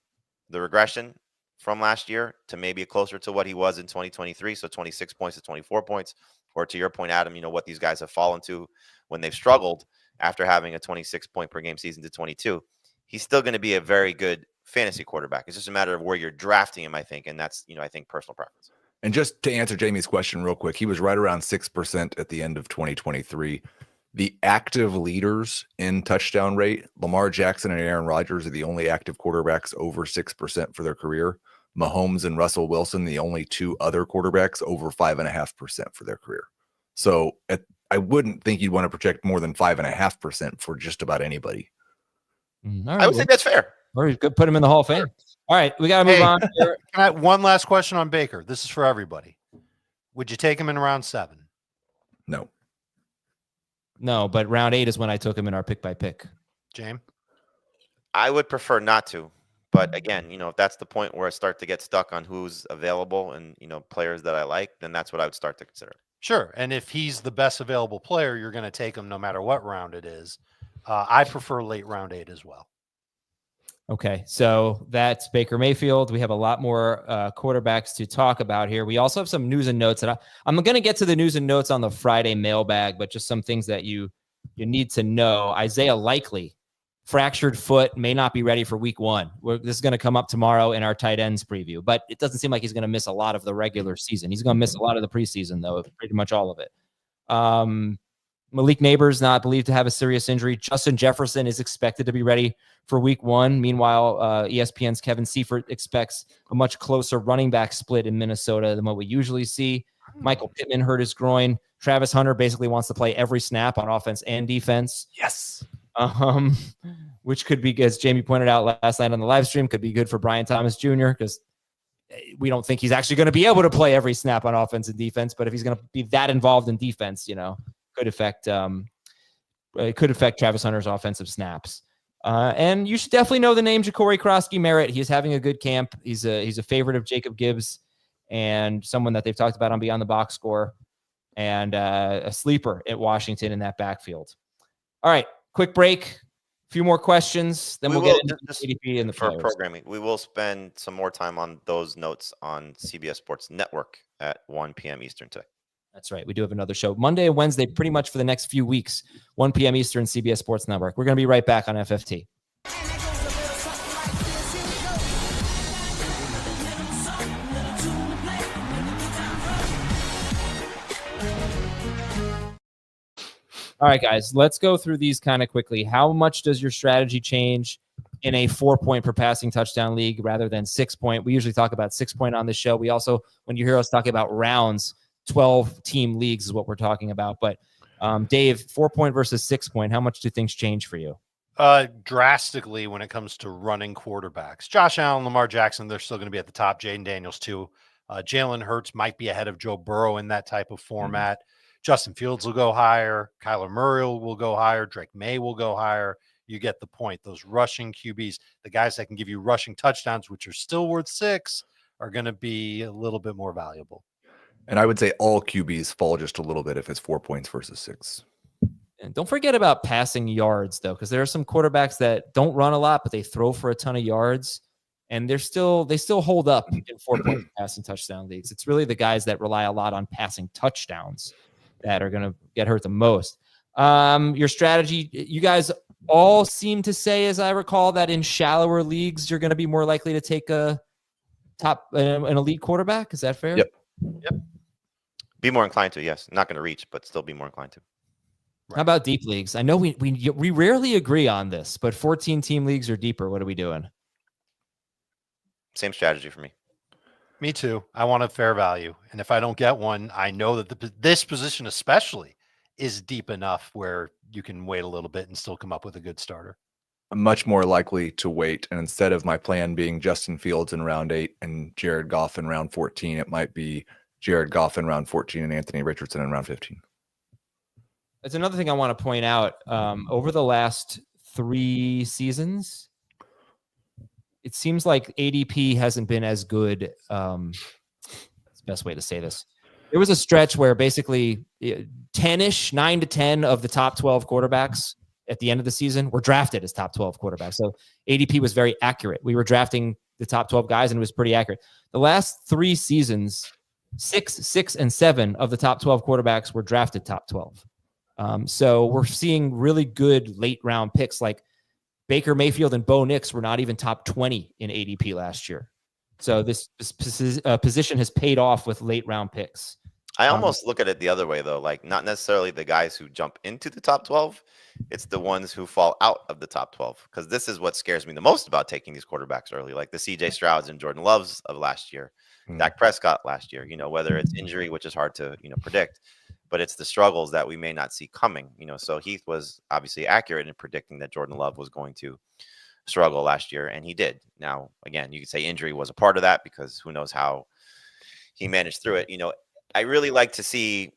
the regression from last year to maybe closer to what he was in 2023. So 26 points to 24 points, or to your point, Adam, what these guys have fallen to when they've struggled after having a 26 point per game season to 22, he's still going to be a very good fantasy quarterback. It's just a matter of where you're drafting him, I think. And that's, I think personal preference. And just to answer Jamie's question real quick, he was right around 6% at the end of 2023. The active leaders in touchdown rate, Lamar Jackson and Aaron Rodgers are the only active quarterbacks over 6% for their career. Mahomes and Russell Wilson, the only two other quarterbacks over 5.5% for their career. So I wouldn't think you'd want to project more than 5.5% for just about anybody. All right, I would think that's fair. Or you could put him in the Hall of Fame. All right, we got to move on here. Can I, one last question on Baker. This is for everybody. Would you take him in round 7? No. No, but round 8 is when I took him in our pick by pick. James? I would prefer not to. But again, if that's the point where I start to get stuck on who's available and, players that I like, then that's what I would start to consider. Sure. And if he's the best available player, you're going to take him no matter what round it is. I prefer late round 8 as well. Okay, so that's Baker Mayfield. We have a lot more quarterbacks to talk about here. We also have some news and notes. And I'm going to get to the news and notes on the Friday mailbag, but just some things that you need to know. Isaiah Likely, fractured foot, may not be ready for week 1. This is going to come up tomorrow in our tight ends preview, but it doesn't seem like he's going to miss a lot of the regular season. He's going to miss a lot of the preseason, though, pretty much all of it. Malik Neighbors not believed to have a serious injury. Justin Jefferson is expected to be ready for week 1. Meanwhile, ESPN's Kevin Seifert expects a much closer running back split in Minnesota than what we usually see. Michael Pittman hurt his groin. Travis Hunter basically wants to play every snap on offense and defense. Yes. Which could be, as Jamie pointed out last night on the live stream, could be good for Brian Thomas Jr. because we don't think he's actually going to be able to play every snap on offense and defense. But if he's going to be that involved in defense, could affect Travis Hunter's offensive snaps. And you should definitely know the name Ja'Cory Krosky-Merritt. He's having a good camp. He's a favorite of Jacob Gibbs and someone that they've talked about on Beyond the Box Score, and a sleeper at Washington in that backfield. All right, quick break. A few more questions, then we'll get into ADP and the for players. Programming. We will spend some more time on those notes on CBS Sports Network at 1 p.m. Eastern today. That's right. We do have another show Monday and Wednesday, pretty much for the next few weeks, 1 p.m. Eastern, CBS Sports Network. We're going to be right back on FFT. All right, guys, let's go through these kind of quickly. How much does your strategy change in a 4-point per passing touchdown league rather than 6-point? We usually talk about 6-point on this show. We also, when you hear us talking about rounds, 12-team leagues is what we're talking about. But Dave, 4-point versus 6-point, how much do things change for you? Drastically when it comes to running quarterbacks. Josh Allen, Lamar Jackson, they're still going to be at the top. Jaden Daniels too. Jalen Hurts might be ahead of Joe Burrow in that type of format. Justin Fields will go higher. Kyler Murray will go higher. Drake Maye will go higher. You get the point. Those rushing QBs, the guys that can give you rushing touchdowns, which are still worth 6, are going to be a little bit more valuable. And I would say all QBs fall just a little bit if it's 4 points versus 6. And don't forget about passing yards, though, because there are some quarterbacks that don't run a lot, but they throw for a ton of yards, and they still hold up in 4-point passing touchdown leagues. It's really the guys that rely a lot on passing touchdowns that are going to get hurt the most. Your strategy, you guys all seem to say, as I recall, that in shallower leagues, you're going to be more likely to take an elite quarterback. Is that fair? Yep. Be more inclined to, yes. Not going to reach, but still be more inclined to. How about deep leagues? I know we rarely agree on this, but 14-team leagues or deeper, what are we doing? Same strategy for me. Me too. I want a fair value. And if I don't get one, I know that this position especially is deep enough where you can wait a little bit and still come up with a good starter. I'm much more likely to wait. And instead of my plan being Justin Fields in round 8 and Jared Goff in round 14, it might be Jared Goff in round 14 and Anthony Richardson in round 15. That's another thing I want to point out. Over the last 3 seasons, it seems like ADP hasn't been as good. That's the best way to say this. There was a stretch where basically 10-ish, 9 to 10 of the top 12 quarterbacks at the end of the season were drafted as top 12 quarterbacks. So ADP was very accurate. We were drafting the top 12 guys, and it was pretty accurate. The last 3 seasons, 6, 6, and 7 of the top 12 quarterbacks were drafted top 12. So we're seeing really good late round picks like Baker Mayfield and Bo Nix were not even top 20 in ADP last year. So this position has paid off with late round picks. I almost look at it the other way, though. Like, not necessarily the guys who jump into the top 12. It's the ones who fall out of the top 12. Because this is what scares me the most about taking these quarterbacks early, like the CJ Strouds and Jordan Loves of last year, Dak Prescott last year, whether it's injury, which is hard to, predict, but it's the struggles that we may not see coming, So Heath was obviously accurate in predicting that Jordan Love was going to struggle last year, and he did. Now, again, you could say injury was a part of that because who knows how he managed through it. I really like to see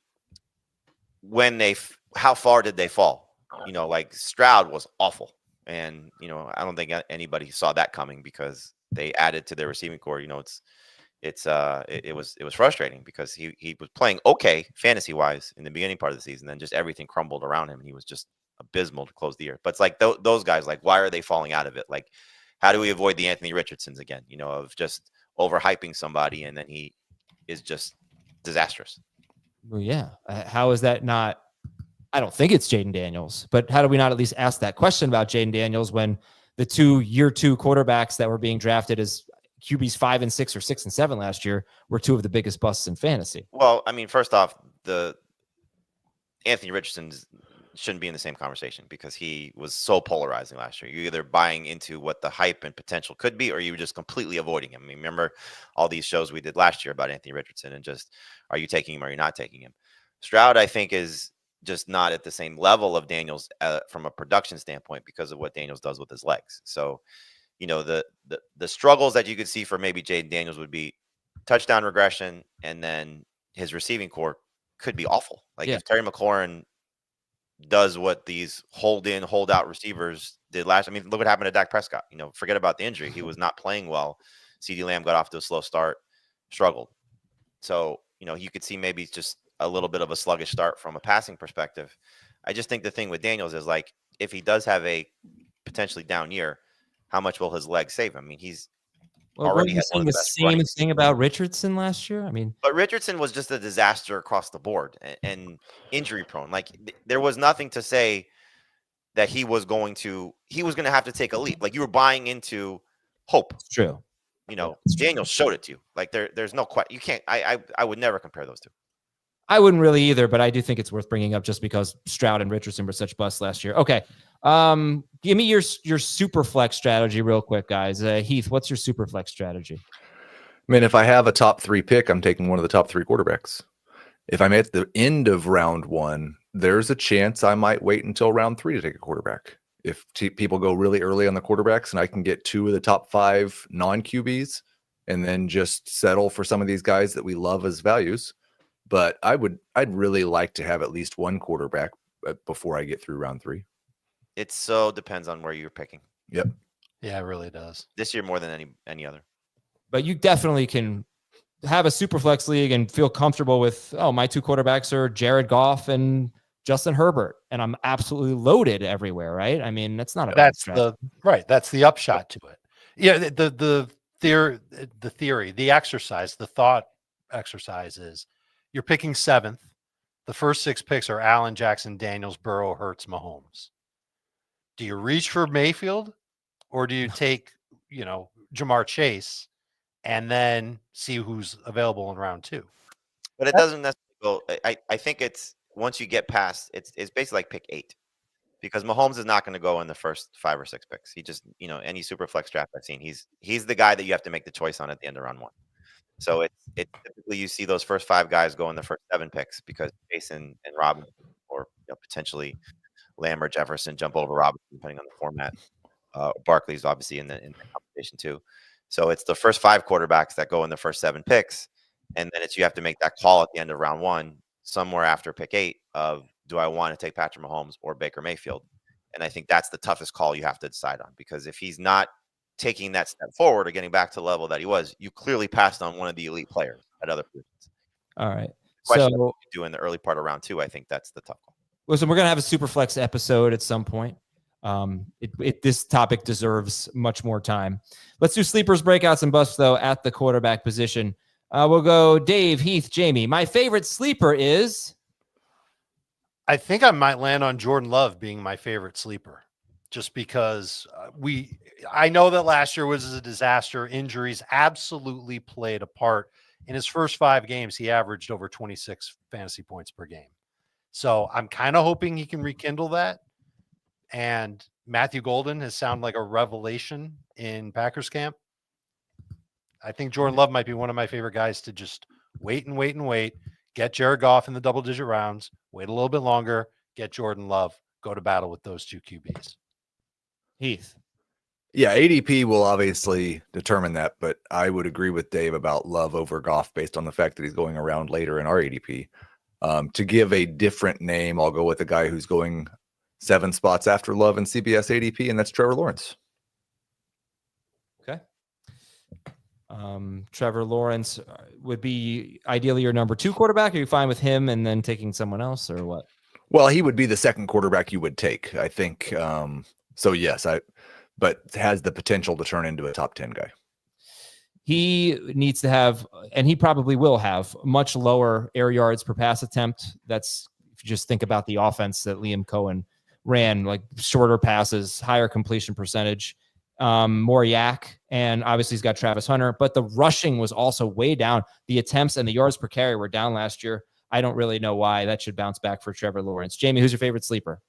how far did they fall? Like Stroud was awful. And, I don't think anybody saw that coming because they added to their receiving core. It was frustrating because he was playing okay fantasy wise in the beginning part of the season. Then just everything crumbled around him and he was just abysmal to close the year. But it's like those guys, like, why are they falling out of it? Like, how do we avoid the Anthony Richardsons again, of just overhyping somebody and then he is just disastrous? Well, yeah. How is that not? I don't think it's Jaden Daniels, but how do we not at least ask that question about Jaden Daniels when the 2 year 2 quarterbacks that were being drafted as QBs 5 and 6 or 6 and 7 last year were 2 of the biggest busts in fantasy? Well, I mean, first off, the Anthony Richardson shouldn't be in the same conversation because he was so polarizing last year. You're either buying into what the hype and potential could be, or you were just completely avoiding him. I mean, remember all these shows we did last year about Anthony Richardson and just, are you taking him or are you not taking him? Stroud, I think, is just not at the same level of Daniels from a production standpoint because of what Daniels does with his legs. So, the struggles that you could see for maybe Jaden Daniels would be touchdown regression, and then his receiving core could be awful. Like if Terry McLaurin does what these hold out receivers did last. I mean, look what happened to Dak Prescott. Forget about the injury. He was not playing well. CeeDee Lamb got off to a slow start, struggled. So, you could see maybe just a little bit of a sluggish start from a passing perspective. I just think the thing with Daniels is, like, if he does have a potentially down year, how much will his legs save him? I mean, he's already had one of the best same thing about Richardson last year. I mean, but Richardson was just a disaster across the board and injury prone. Like, there was nothing to say that he was going to have to take a leap. Like, you were buying into hope. It's true. Daniels showed it to you. Like, there's no question. You can't. I would never compare those two. I wouldn't really either, but I do think it's worth bringing up just because Stroud and Richardson were such busts last year. Okay. Give me your super flex strategy real quick, guys. Heath, what's your super flex strategy? I mean, if I have a top 3 pick, I'm taking one of the top 3 quarterbacks. If I'm at the end of round 1, there's a chance I might wait until round 3 to take a quarterback. If people go really early on the quarterbacks and I can get 2 of the top 5 non-QBs and then just settle for some of these guys that we love as values. But I'd really like to have at least one quarterback before I get through round 3. It so depends on where you're picking. Yep. Yeah, it really does. This year more than any other. But you definitely can have a super flex league and feel comfortable with, my 2 quarterbacks are Jared Goff and Justin Herbert, and I'm absolutely loaded everywhere, right? I mean, that's not a that's the upshot to it. Yeah, the theory, the exercise, the thought exercise is you're picking 7th. The first 6 picks are Allen, Jackson, Daniels, Burrow, Hurts, Mahomes. Do you reach for Mayfield, or do you take, Jamar Chase and then see who's available in round 2? But it doesn't necessarily go. I think it's once you get past, it's basically like pick 8, because Mahomes is not going to go in the first 5 or 6 picks. He just, any super flex draft I've seen, he's the guy that you have to make the choice on at the end of round 1. So it typically you see those first 5 guys go in the first 7 picks because Jason and Robinson, or potentially Lamb or Jefferson, jump over Robinson depending on the format. Barkley's obviously in the competition too. So it's the first 5 quarterbacks that go in the first 7 picks, and then you have to make that call at the end of round 1, somewhere after pick 8, of do I want to take Patrick Mahomes or Baker Mayfield? And I think that's the toughest call you have to decide on, because if he's not taking that step forward or getting back to the level that he was, you clearly passed on one of the elite players at other positions. All right. Question what you do in the early part of round 2, I think that's the tough call. Listen, we're going to have a super flex episode at some point. This topic deserves much more time. Let's do sleepers, breakouts, and busts, though, at the quarterback position. We'll go Dave, Heath, Jamie. My favorite sleeper is. I think I might land on Jordan Love being my favorite sleeper, just because I know that last year was a disaster. Injuries absolutely played a part. In his first 5 games, he averaged over 26 fantasy points per game. So I'm kind of hoping he can rekindle that. And Matthew Golden has sounded like a revelation in Packers camp. I think Jordan Love might be one of my favorite guys to just wait and wait and wait. Get Jared Goff in the double-digit rounds. Wait a little bit longer. Get Jordan Love. Go to battle with those 2 QBs. Heath. Yeah, ADP will obviously determine that, but I would agree with Dave about Love over Goff based on the fact that he's going around later in our ADP. To give a different name, I'll go with a guy who's going 7 spots after Love in CBS ADP, and that's Trevor Lawrence. Okay. Trevor Lawrence would be ideally your number 2 quarterback. Are you fine with him and then taking someone else, or what? Well, he would be the second quarterback you would take, I think. So yes, but has the potential to turn into a top 10 guy. He needs to have, and he probably will have, much lower air yards per pass attempt. That's, if you just think about the offense that Liam Cohen ran, like shorter passes, higher completion percentage, more yak, and obviously he's got Travis Hunter, but the rushing was also way down. The attempts and the yards per carry were down last year. I don't really know why. That should bounce back for Trevor Lawrence. Jamie, who's your favorite sleeper?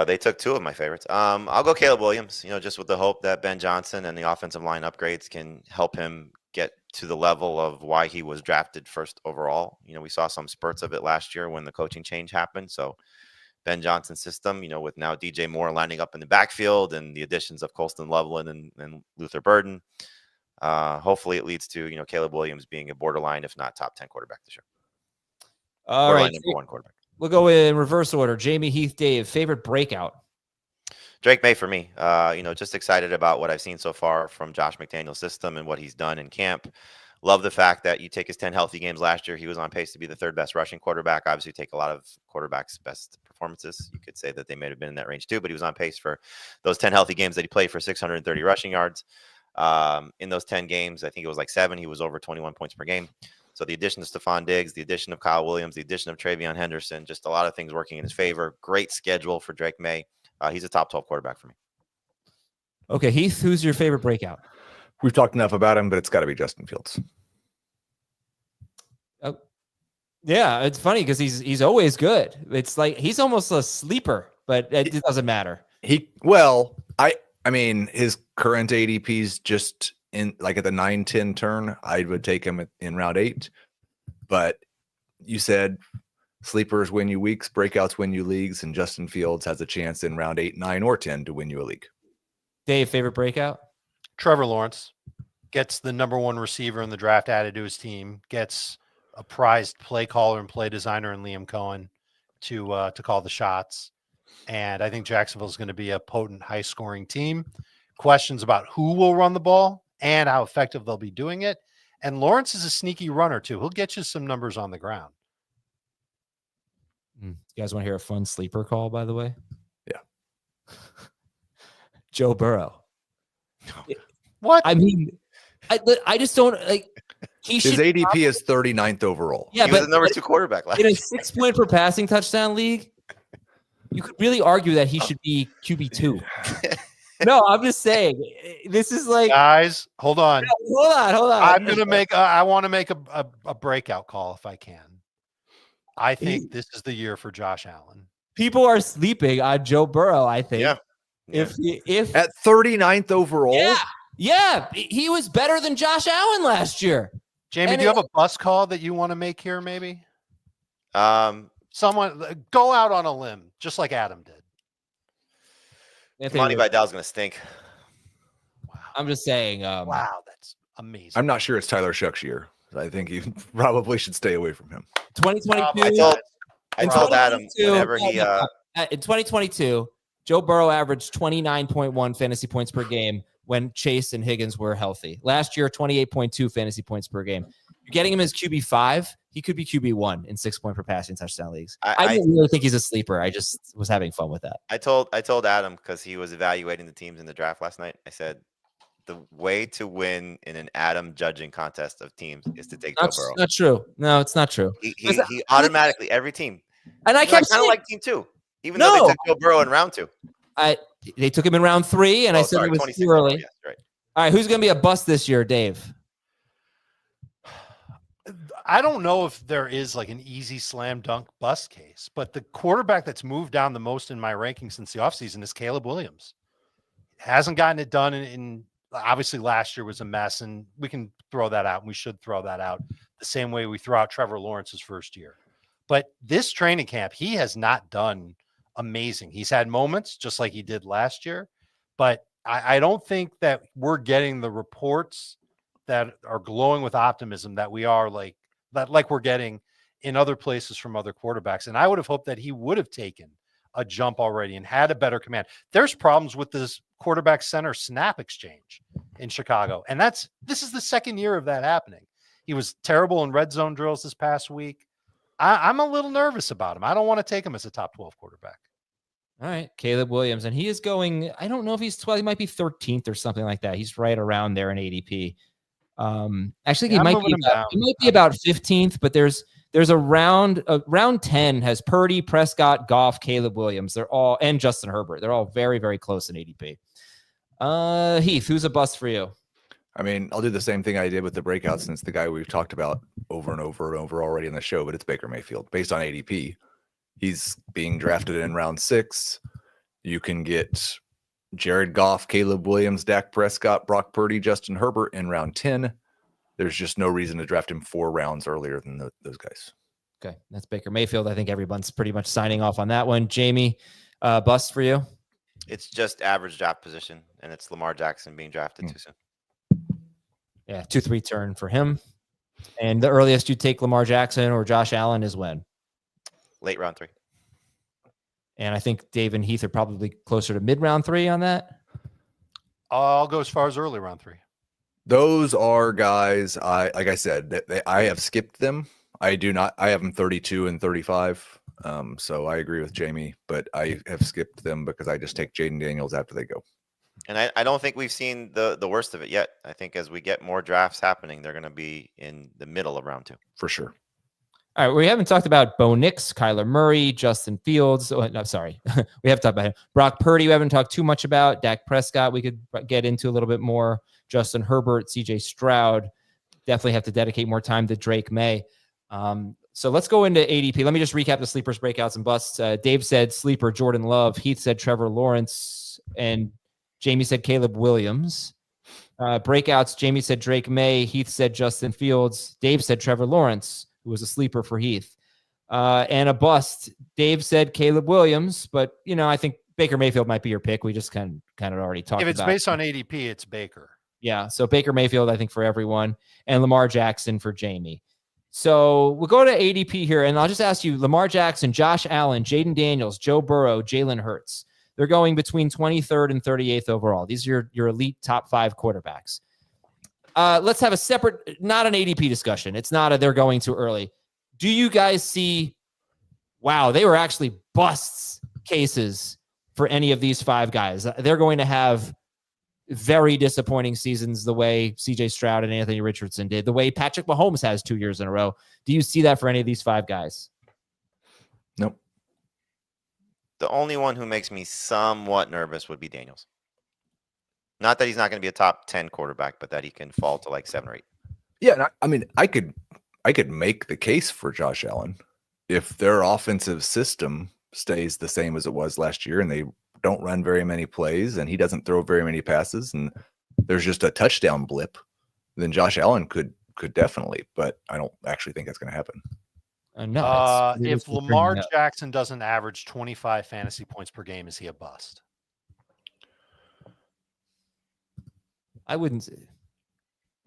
They took 2 of my favorites. I'll go Caleb Williams, just with the hope that Ben Johnson and the offensive line upgrades can help him get to the level of why he was drafted first overall. We saw some spurts of it last year when the coaching change happened. So Ben Johnson's system, with now DJ Moore lining up in the backfield and the additions of Colston Loveland and Luther Burden, hopefully it leads to, Caleb Williams being a borderline, if not top 10 quarterback this year. All right. Number 1 quarterback. We'll go in reverse order. Jamie, Heath, Dave, favorite breakout? Drake Maye for me. Just excited about what I've seen so far from Josh McDaniel's system and what he's done in camp. Love the fact that you take his 10 healthy games last year, he was on pace to be the 3rd best rushing quarterback. Obviously, take a lot of quarterbacks' best performances. You could say that they may have been in that range too, but he was on pace for those 10 healthy games that he played for 630 rushing yards. In those 10 games, I think it was like 7, he was over 21 points per game. So the addition of Stephon Diggs, the addition of Kyle Williams, the addition of Travion Henderson, just a lot of things working in his favor. Great schedule for Drake Maye. He's a top 12 quarterback for me. Okay, Heath, who's your favorite breakout? We've talked enough about him, but it's got to be Justin Fields. Oh, yeah, it's funny because he's always good. It's like he's almost a sleeper, but it doesn't matter. I mean, his current ADP's just in like at the 9-10 turn. I would take him in round 8, but you said sleepers win you weeks, breakouts win you leagues, and Justin Fields has a chance in round 8, 9, or 10 to win you a league. Dave, favorite breakout? Trevor Lawrence gets the number 1 receiver in the draft added to his team, gets a prized play caller and play designer in Liam Cohen to call the shots. And I think Jacksonville is going to be a potent, high-scoring team. Questions about who will run the ball and how effective they'll be doing it. And Lawrence is a sneaky runner, too. He'll get you some numbers on the ground. You guys want to hear a fun sleeper call, by the way? Yeah. Joe Burrow. What? I mean, I just don't like. His ADP is 39th overall. Yeah, he was but the number 2 quarterback last in a year. 6-point per passing touchdown league, you could really argue that he should be QB2. No, I'm just saying. This is like, guys, hold on. Hold on. I'm gonna make. I want to make a breakout call if I can. I think this is the year for Josh Allen. People are sleeping on Joe Burrow. I think. Yeah. If At 39th overall. Yeah, he was better than Josh Allen last year. Jamie, do you have a bus call that you want to make here? Maybe. Someone go out on a limb, just like Adam did. Monty Vidal's going to stink. Wow. I'm just saying. Wow, that's amazing. I'm not sure it's Tyler Shuck's year. I think you probably should stay away from him. 2022. I told Adam whenever he in 2022, Joe Burrow averaged 29.1 fantasy points per game when Chase and Higgins were healthy. Last year, 28.2 fantasy points per game. You're getting him as QB5. He could be QB1 in 6-point per passing touchdown leagues. I don't really think he's a sleeper. I just was having fun with that. I told Adam, because he was evaluating the teams in the draft last night. I said, the way to win in an Adam judging contest of teams is to take Joe That's Burrow. not true. No, it's not true. He automatically, every team. And I You know, I kept kind of saying, like team 2, even though they No. took Joe Burrow in round 2. they took him in round 3, and I said it was 26 too early. Yes, right. All right, who's going to be a bust this year, Dave? I don't know if there is like an easy slam dunk bust case, but the quarterback that's moved down the most in my ranking since the offseason is Caleb Williams. Hasn't gotten it done in obviously last year was a mess, and we can throw that out, and we should throw that out the same way we throw out Trevor Lawrence's first year. But this training camp, he has not done amazing. He's had moments just like he did last year, but I don't think that we're getting the reports that are glowing with optimism that we are like we're getting in other places from other quarterbacks. And I would have hoped that he would have taken a jump already and had a better command. There's problems with this quarterback center snap exchange in Chicago. And this is the second year of that happening. He was terrible in red zone drills this past week. I'm a little nervous about him. I don't want to take him as a top 12 quarterback. All right, Caleb Williams. And he is going, I don't know if he's 12, he might be 13th or something like that. He's right around there in ADP. Actually, he might be about 15th, but there's a round 10 has Purdy, Prescott, Goff, Caleb Williams. They're all, and Justin Herbert. They're all very, very close in ADP. Heath, who's a bust for you? I mean, I'll do the same thing I did with the breakout, since the guy we've talked about over and over and over already in the show, but it's Baker Mayfield. Based on ADP, he's being drafted in round 6. You can get Jared Goff, Caleb Williams, Dak Prescott, Brock Purdy, Justin Herbert in round 10. There's just no reason to draft him 4 rounds earlier than those guys. Okay, that's Baker Mayfield. I think everyone's pretty much signing off on that one. Jamie, bust for you? It's just average draft position, and it's Lamar Jackson being drafted too soon. Yeah, 2-3 turn for him. And the earliest you take Lamar Jackson or Josh Allen is when? Late round 3. And I think Dave and Heath are probably closer to mid round 3 on that. I'll go as far as early round 3. Those are guys, like I said, I have skipped them. I have them 32 and 35. So I agree with Jamie, but I have skipped them because I just take Jaden Daniels after they go. And I don't think we've seen the worst of it yet. I think as we get more drafts happening, they're going to be in the middle of round 2. For sure. All right, we haven't talked about Bo Nix, Kyler Murray, Justin Fields. Oh, no, sorry. We have talked about him. Brock Purdy, we haven't talked too much about. Dak Prescott, we could get into a little bit more. Justin Herbert, CJ Stroud. Definitely have to dedicate more time to Drake May. So let's go into ADP. Let me just recap the sleepers, breakouts, and busts. Dave said sleeper Jordan Love. Heath said Trevor Lawrence. And Jamie said Caleb Williams. Breakouts, Jamie said Drake May. Heath said Justin Fields. Dave said Trevor Lawrence, who was a sleeper for Heath. And a bust, Dave said Caleb Williams, but, I think Baker Mayfield might be your pick. We just kind of already talked about it. If it's based on ADP, it's Baker. Yeah, so Baker Mayfield, I think, for everyone, and Lamar Jackson for Jamie. So we'll go to ADP here, and I'll just ask you, Lamar Jackson, Josh Allen, Jaden Daniels, Joe Burrow, Jalen Hurts. They're going between 23rd and 38th overall. These are your elite top 5 quarterbacks. Let's have a separate, not an ADP discussion. It's not they're going too early. Do you guys see, wow, they were actually busts cases for any of these 5 guys? They're going to have very disappointing seasons the way CJ Stroud and Anthony Richardson did, the way Patrick Mahomes has 2 years in a row. Do you see that for any of these 5 guys? Nope. The only one who makes me somewhat nervous would be Daniels. Not that he's not going to be a top 10 quarterback, but that he can fall to like 7 or 8. Yeah, I mean, I could make the case for Josh Allen if their offensive system stays the same as it was last year and they don't run very many plays and he doesn't throw very many passes and there's just a touchdown blip, then Josh Allen could definitely, but I don't actually think that's going to happen. No. If Lamar Jackson doesn't average 25 fantasy points per game, is he a bust? I wouldn't say.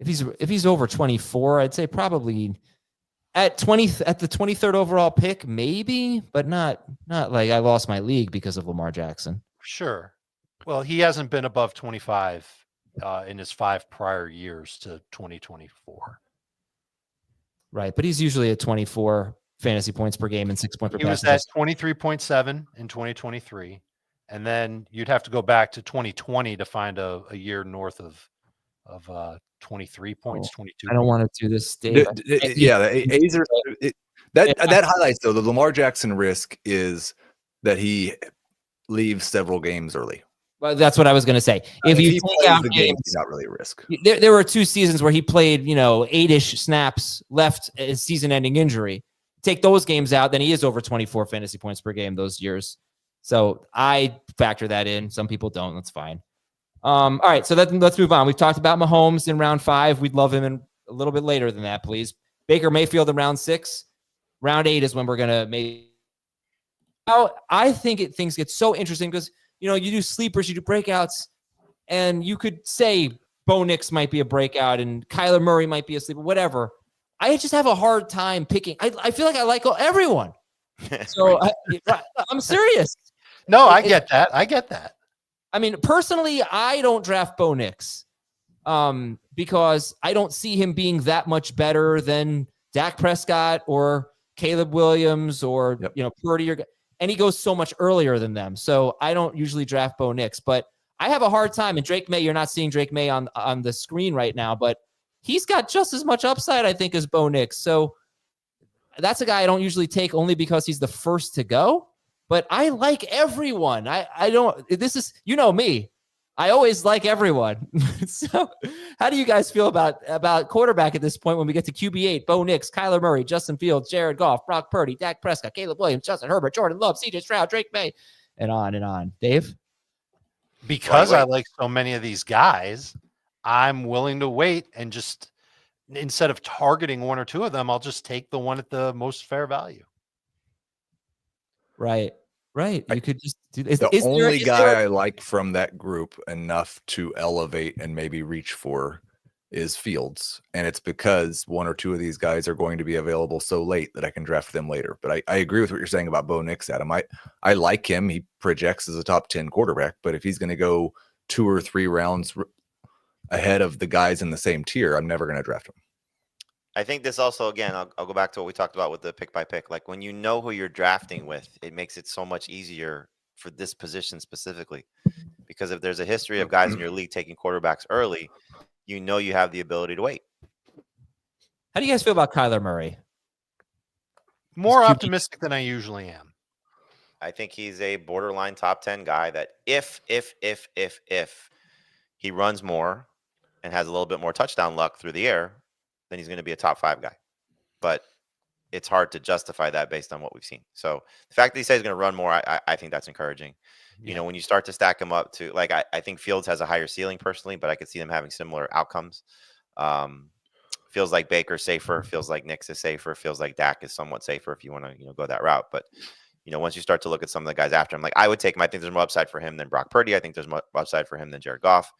If he's over 24, I'd say probably at the 23rd overall pick, maybe, but not like I lost my league because of Lamar Jackson. Sure. Well, he hasn't been above 25 in his 5 prior years to 2024. Right, but he's usually at 24 fantasy points per game and 6 points per pass. He was at 23.7 in 2023, and then you'd have to go back to 2020 to find a year north of of 23 points, 22. I don't want to do this, Dave. That highlights though the Lamar Jackson risk is that he leaves several games early. Well, that's what I was going to say. If you he take plays out the game, games, he's not really a risk. there were 2 seasons where he played, 8-ish snaps left his season-ending injury. Take those games out, then he is over 24 fantasy points per game those years. So I factor that in. Some people don't. That's fine. All right, so let's move on. We've talked about Mahomes in round 5. We'd love him in a little bit later than that, please. Baker Mayfield in round 6. Round 8 is when we're going to make. Now, I think things get so interesting because, you do sleepers, you do breakouts, and you could say Bo Nix might be a breakout and Kyler Murray might be a sleeper, whatever. I just have a hard time picking. I feel like I like everyone. So I'm serious. No, I get that. I get that. I mean, personally, I don't draft Bo Nix because I don't see him being that much better than Dak Prescott or Caleb Williams or Purdy, and he goes so much earlier than them. So I don't usually draft Bo Nix, but I have a hard time. And Drake Maye, you're not seeing Drake Maye on the screen right now, but he's got just as much upside, I think, as Bo Nix. So that's a guy I don't usually take only because he's the first to go. But I like everyone. I don't. This is me. I always like everyone. So how do you guys feel about quarterback at this point when we get to QB8, Bo Nix, Kyler Murray, Justin Fields, Jared Goff, Brock Purdy, Dak Prescott, Caleb Williams, Justin Herbert, Jordan Love, CJ Stroud, Drake Maye, and on and on. Dave? Because I like so many of these guys, I'm willing to wait and just instead of targeting one or two of them, I'll just take the one at the most fair value. Right. You could just do this. The only guy I like from that group enough to elevate and maybe reach for is Fields. And it's because one or two of these guys are going to be available so late that I can draft them later. But I agree with what you're saying about Bo Nix, Adam. I like him. He projects as a top 10 quarterback, but if he's going to go 2 or 3 rounds ahead of the guys in the same tier, I'm never going to draft him. I think this also, again, I'll go back to what we talked about with the pick by pick. Like when you know who you're drafting with, it makes it so much easier for this position specifically. Because if there's a history of guys in your league taking quarterbacks early, you have the ability to wait. How do you guys feel about Kyler Murray? More optimistic than I usually am. I think he's a borderline top 10 guy that if he runs more and has a little bit more touchdown luck through the air, then he's going to be a top 5 guy. But it's hard to justify that based on what we've seen. So the fact that he says he's going to run more, I think that's encouraging. Yeah. When you start to stack him up to, like, I think Fields has a higher ceiling personally, but I could see them having similar outcomes. Feels like Baker's safer. Feels like Nix is safer. Feels like Dak is somewhat safer if you want to, go that route. But, once you start to look at some of the guys after him, like I would take him. I think there's more upside for him than Brock Purdy. I think there's more upside for him than Jared Goff.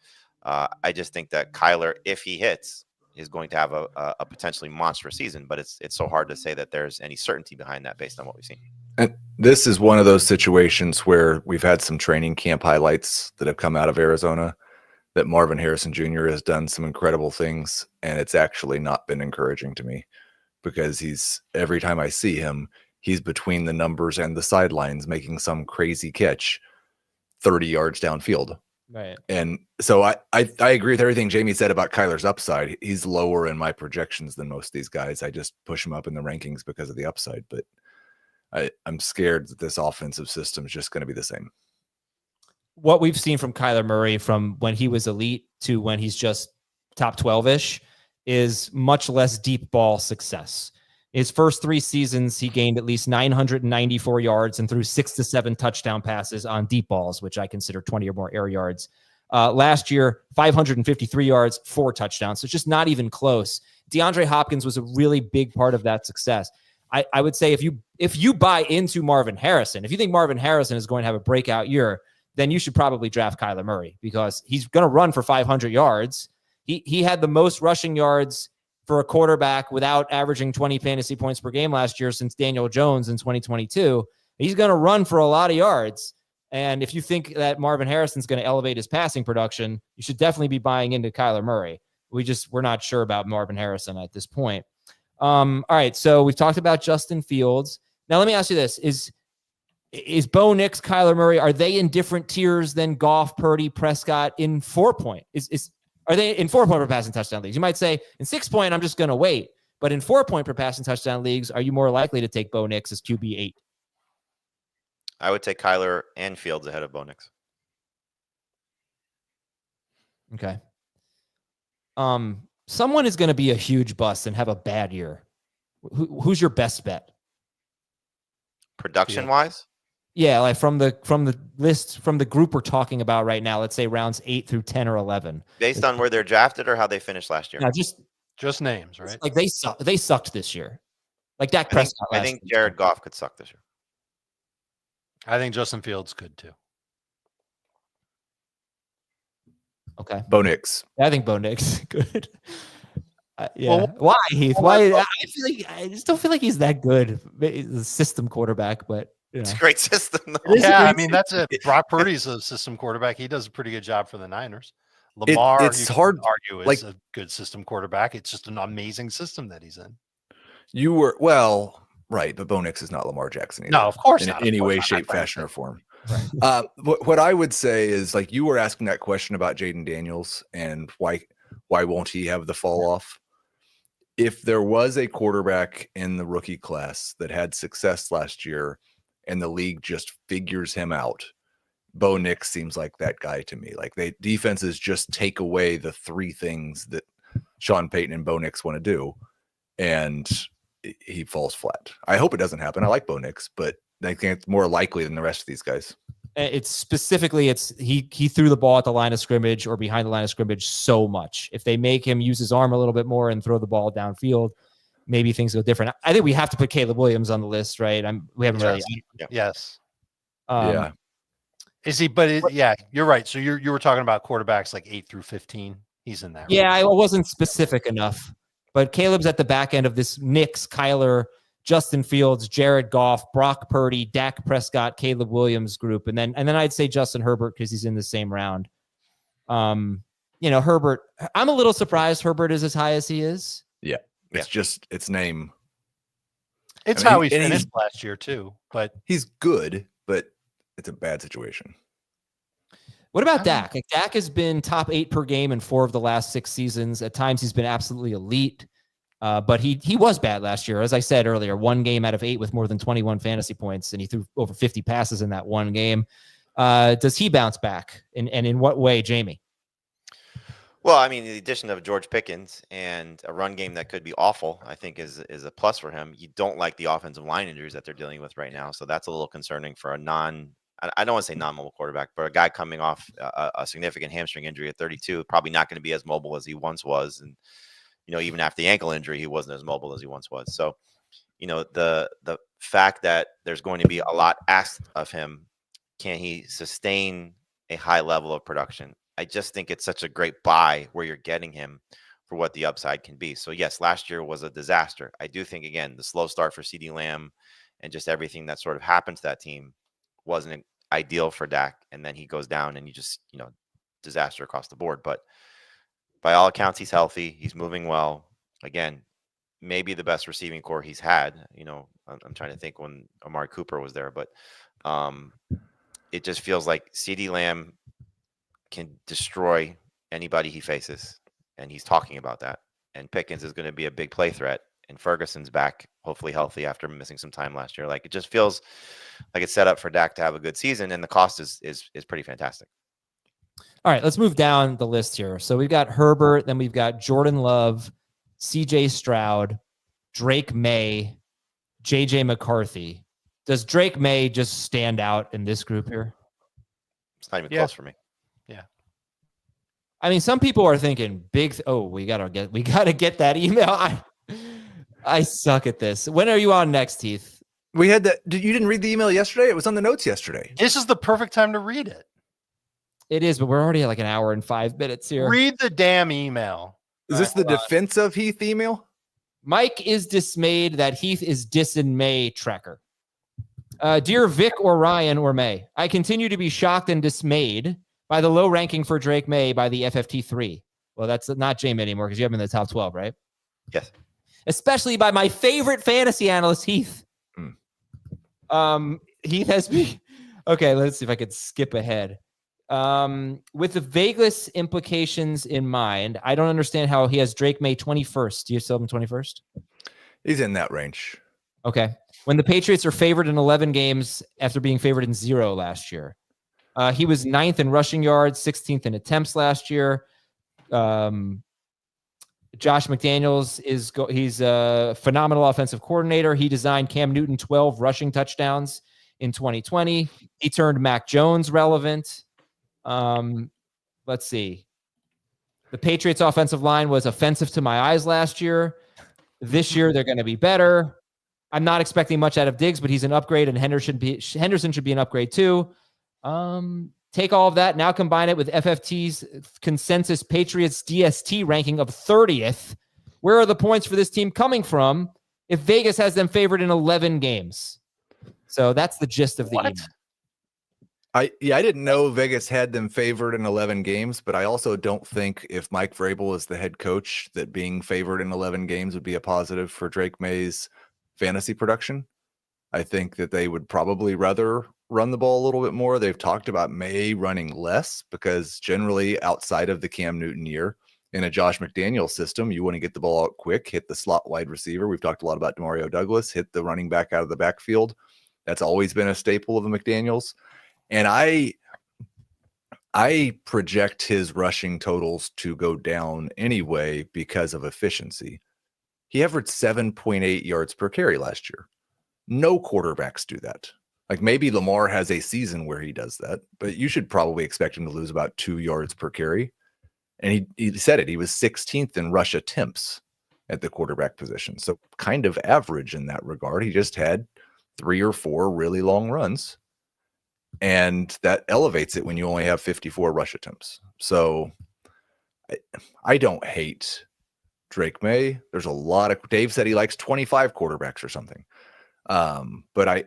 I just think that Kyler, if he hits, is going to have a potentially monstrous season, but it's so hard to say that there's any certainty behind that based on what we've seen. And this is one of those situations where we've had some training camp highlights that have come out of Arizona that Marvin Harrison Jr. has done some incredible things, and it's actually not been encouraging to me because every time I see him, he's between the numbers and the sidelines making some crazy catch 30 yards downfield. Right. And so I agree with everything Jamie said about Kyler's upside. He's lower in my projections than most of these guys. I just push him up in the rankings because of the upside, but I'm scared that this offensive system is just going to be the same. What we've seen from Kyler Murray from when he was elite to when he's just top 12-ish is much less deep ball success. His first 3 seasons, he gained at least 994 yards and threw 6 to 7 touchdown passes on deep balls, which I consider 20 or more air yards. Last year, 553 yards, 4 touchdowns. So it's just not even close. DeAndre Hopkins was a really big part of that success. I would say if you buy into Marvin Harrison, if you think Marvin Harrison is going to have a breakout year, then you should probably draft Kyler Murray because he's going to run for 500 yards. He had the most rushing yards for a quarterback without averaging 20 fantasy points per game last year since Daniel Jones in 2022. He's going to run for a lot of yards. And if you think that Marvin Harrison's going to elevate his passing production, you should definitely be buying into Kyler Murray. We're not sure about Marvin Harrison at this point. All right. So we've talked about Justin Fields. Now let me ask you this. Is Bo Nix, Kyler Murray, are they in different tiers than Goff, Purdy, Prescott in 4-point? Are they in 4-point per passing touchdown leagues? You might say in 6-point, I'm just going to wait. But in 4-point per passing touchdown leagues, are you more likely to take Bo Nix as QB 8? I would take Kyler and Fields ahead of Bo Nix. Okay. Someone is going to be a huge bust and have a bad year. Who's your best bet? Production wise? Yeah, like from the list, from the group we're talking about right now, let's say rounds 8 through 10 or 11. Based on where they're drafted or how they finished last year? Now, just names, right? Like they sucked this year. Like Dak Prescott. I think Jared Goff could suck this year. I think Justin Fields could too. Okay. Bo Nix. I think Bo Nix good. Yeah. Well, why, Heath? Why? I just don't feel like he's that good. He's a system quarterback, but It's a great system, though. Yeah, I mean that's it. Brock Purdy's a system quarterback. He does a pretty good job for the Niners. Lamar, it's hard to argue, is like a good system quarterback. It's just an amazing system that he's in. you were right, but Bo Nix is not Lamar Jackson either, No, of course in not. any way, shape, fashion, or form. Right. What I would say is like you were asking that question about Jaden Daniels and why won't he have the fall off? If there was a quarterback in the rookie class that had success last year and the league just figures him out, Bo Nix seems like that guy to me. Like defenses just take away the three things that Sean Payton and Bo Nix want to do, and he falls flat. I hope it doesn't happen. I like Bo Nix, but I think it's more likely than the rest of these guys. It's specifically he threw the ball at the line of scrimmage or behind the line of scrimmage so much. If they make him use his arm a little bit more and throw the ball downfield, maybe things go different. I think we have to put Caleb Williams on the list, right? We haven't really. Yes. Yeah. Is he? But yeah, you're right. So you were talking about quarterbacks like 8 through 15. He's in that. Yeah, I wasn't specific enough, but Caleb's at the back end of this Nix, Kyler, Justin Fields, Jared Goff, Brock Purdy, Dak Prescott, Caleb Williams group, and then I'd say Justin Herbert because he's in the same round. Herbert. I'm a little surprised Herbert is as high as he is. Yeah, it's just its name. It's how he finished last year too. But he's good, but it's a bad situation. What about Dak? Like Dak has been top 8 per game in 4 of the last 6 seasons. At times he's been absolutely elite. But he was bad last year. As I said earlier, 1 game out of 8 with more than 21 fantasy points, and he threw over 50 passes in that 1 game. Does he bounce back? And in what way, Jamie? Well, I mean, the addition of George Pickens and a run game that could be awful, I think is a plus for him. You don't like the offensive line injuries that they're dealing with right now. So that's a little concerning for I don't want to say non-mobile quarterback, but a guy coming off a significant hamstring injury at 32, probably not going to be as mobile as he once was. And even after the ankle injury, he wasn't as mobile as he once was. So, the fact that there's going to be a lot asked of him, can he sustain a high level of production? I just think it's such a great buy where you're getting him for what the upside can be. So yes, last year was a disaster. I do think, again, the slow start for CeeDee Lamb and just everything that sort of happened to that team wasn't ideal for Dak. And then he goes down and you just, disaster across the board. But by all accounts, he's healthy. He's moving well. Again, maybe the best receiving core he's had. I'm trying to think when Amari Cooper was there, but it just feels like CeeDee Lamb can destroy anybody he faces, and he's talking about that. And Pickens is going to be a big play threat, and Ferguson's back, hopefully healthy after missing some time last year. Like it just feels like it's set up for Dak to have a good season, and the cost is pretty fantastic. All right, let's move down the list here. So we've got Herbert, then we've got Jordan Love, CJ Stroud, Drake May, JJ McCarthy. Does Drake May just stand out in this group here? It's not even close for me. Yeah. I mean, some people are thinking we gotta get that email. I suck at this. When are you on next, Heath? We had that. You didn't read the email yesterday? It was on the notes yesterday. This is the perfect time to read it. It is, but we're already at like an hour and 5 minutes here. Read the damn email. Is this the defense of Heath email? Mike is dismayed that Heath is dissing May tracker. Dear Vic or Ryan or May, I continue to be shocked and dismayed by the low ranking for Drake May by the FFT3. Well, that's not Jamie anymore because you have him in the top 12, right? Yes. Especially by my favorite fantasy analyst, Heath. Heath has me. Okay, let's see if I could skip ahead. With the Vegas implications in mind, I don't understand how he has Drake Maye 21st. Do you still have him 21st? He's in that range. Okay. When the Patriots are favored in 11 games after being favored in 0 last year. He was 9th in rushing yards, 16th in attempts last year. Josh McDaniels he's a phenomenal offensive coordinator. He designed Cam Newton 12 rushing touchdowns in 2020. He turned Mac Jones relevant. Let's see. The Patriots offensive line was offensive to my eyes last year. This year, they're going to be better. I'm not expecting much out of Diggs, but he's an upgrade, and Henderson should be an upgrade too. Take all of that, now combine it with FFT's consensus Patriots DST ranking of 30th. Where are the points for this team coming from if Vegas has them favored in 11 games? So that's the gist of the email. I didn't know Vegas had them favored in 11 games, but I also don't think if Mike Vrabel is the head coach that being favored in 11 games would be a positive for Drake Maye's fantasy production. I think that they would probably rather run the ball a little bit more. They've talked about Maye running less because generally outside of the Cam Newton year in a Josh McDaniels system, you want to get the ball out quick, hit the slot wide receiver. We've talked a lot about Demario Douglas, hit the running back out of the backfield. That's always been a staple of the McDaniels. And I project his rushing totals to go down anyway because of efficiency. He averaged 7.8 yards per carry last year. No quarterbacks do that. Like maybe Lamar has a season where he does that, but you should probably expect him to lose about 2 yards per carry. And he said it. He was 16th in rush attempts at the quarterback position. So kind of average in that regard. He just had 3 or 4 really long runs. And that elevates it when you only have 54 rush attempts. So I don't hate Drake Maye. There's a lot of Dave said he likes 25 quarterbacks or something. But I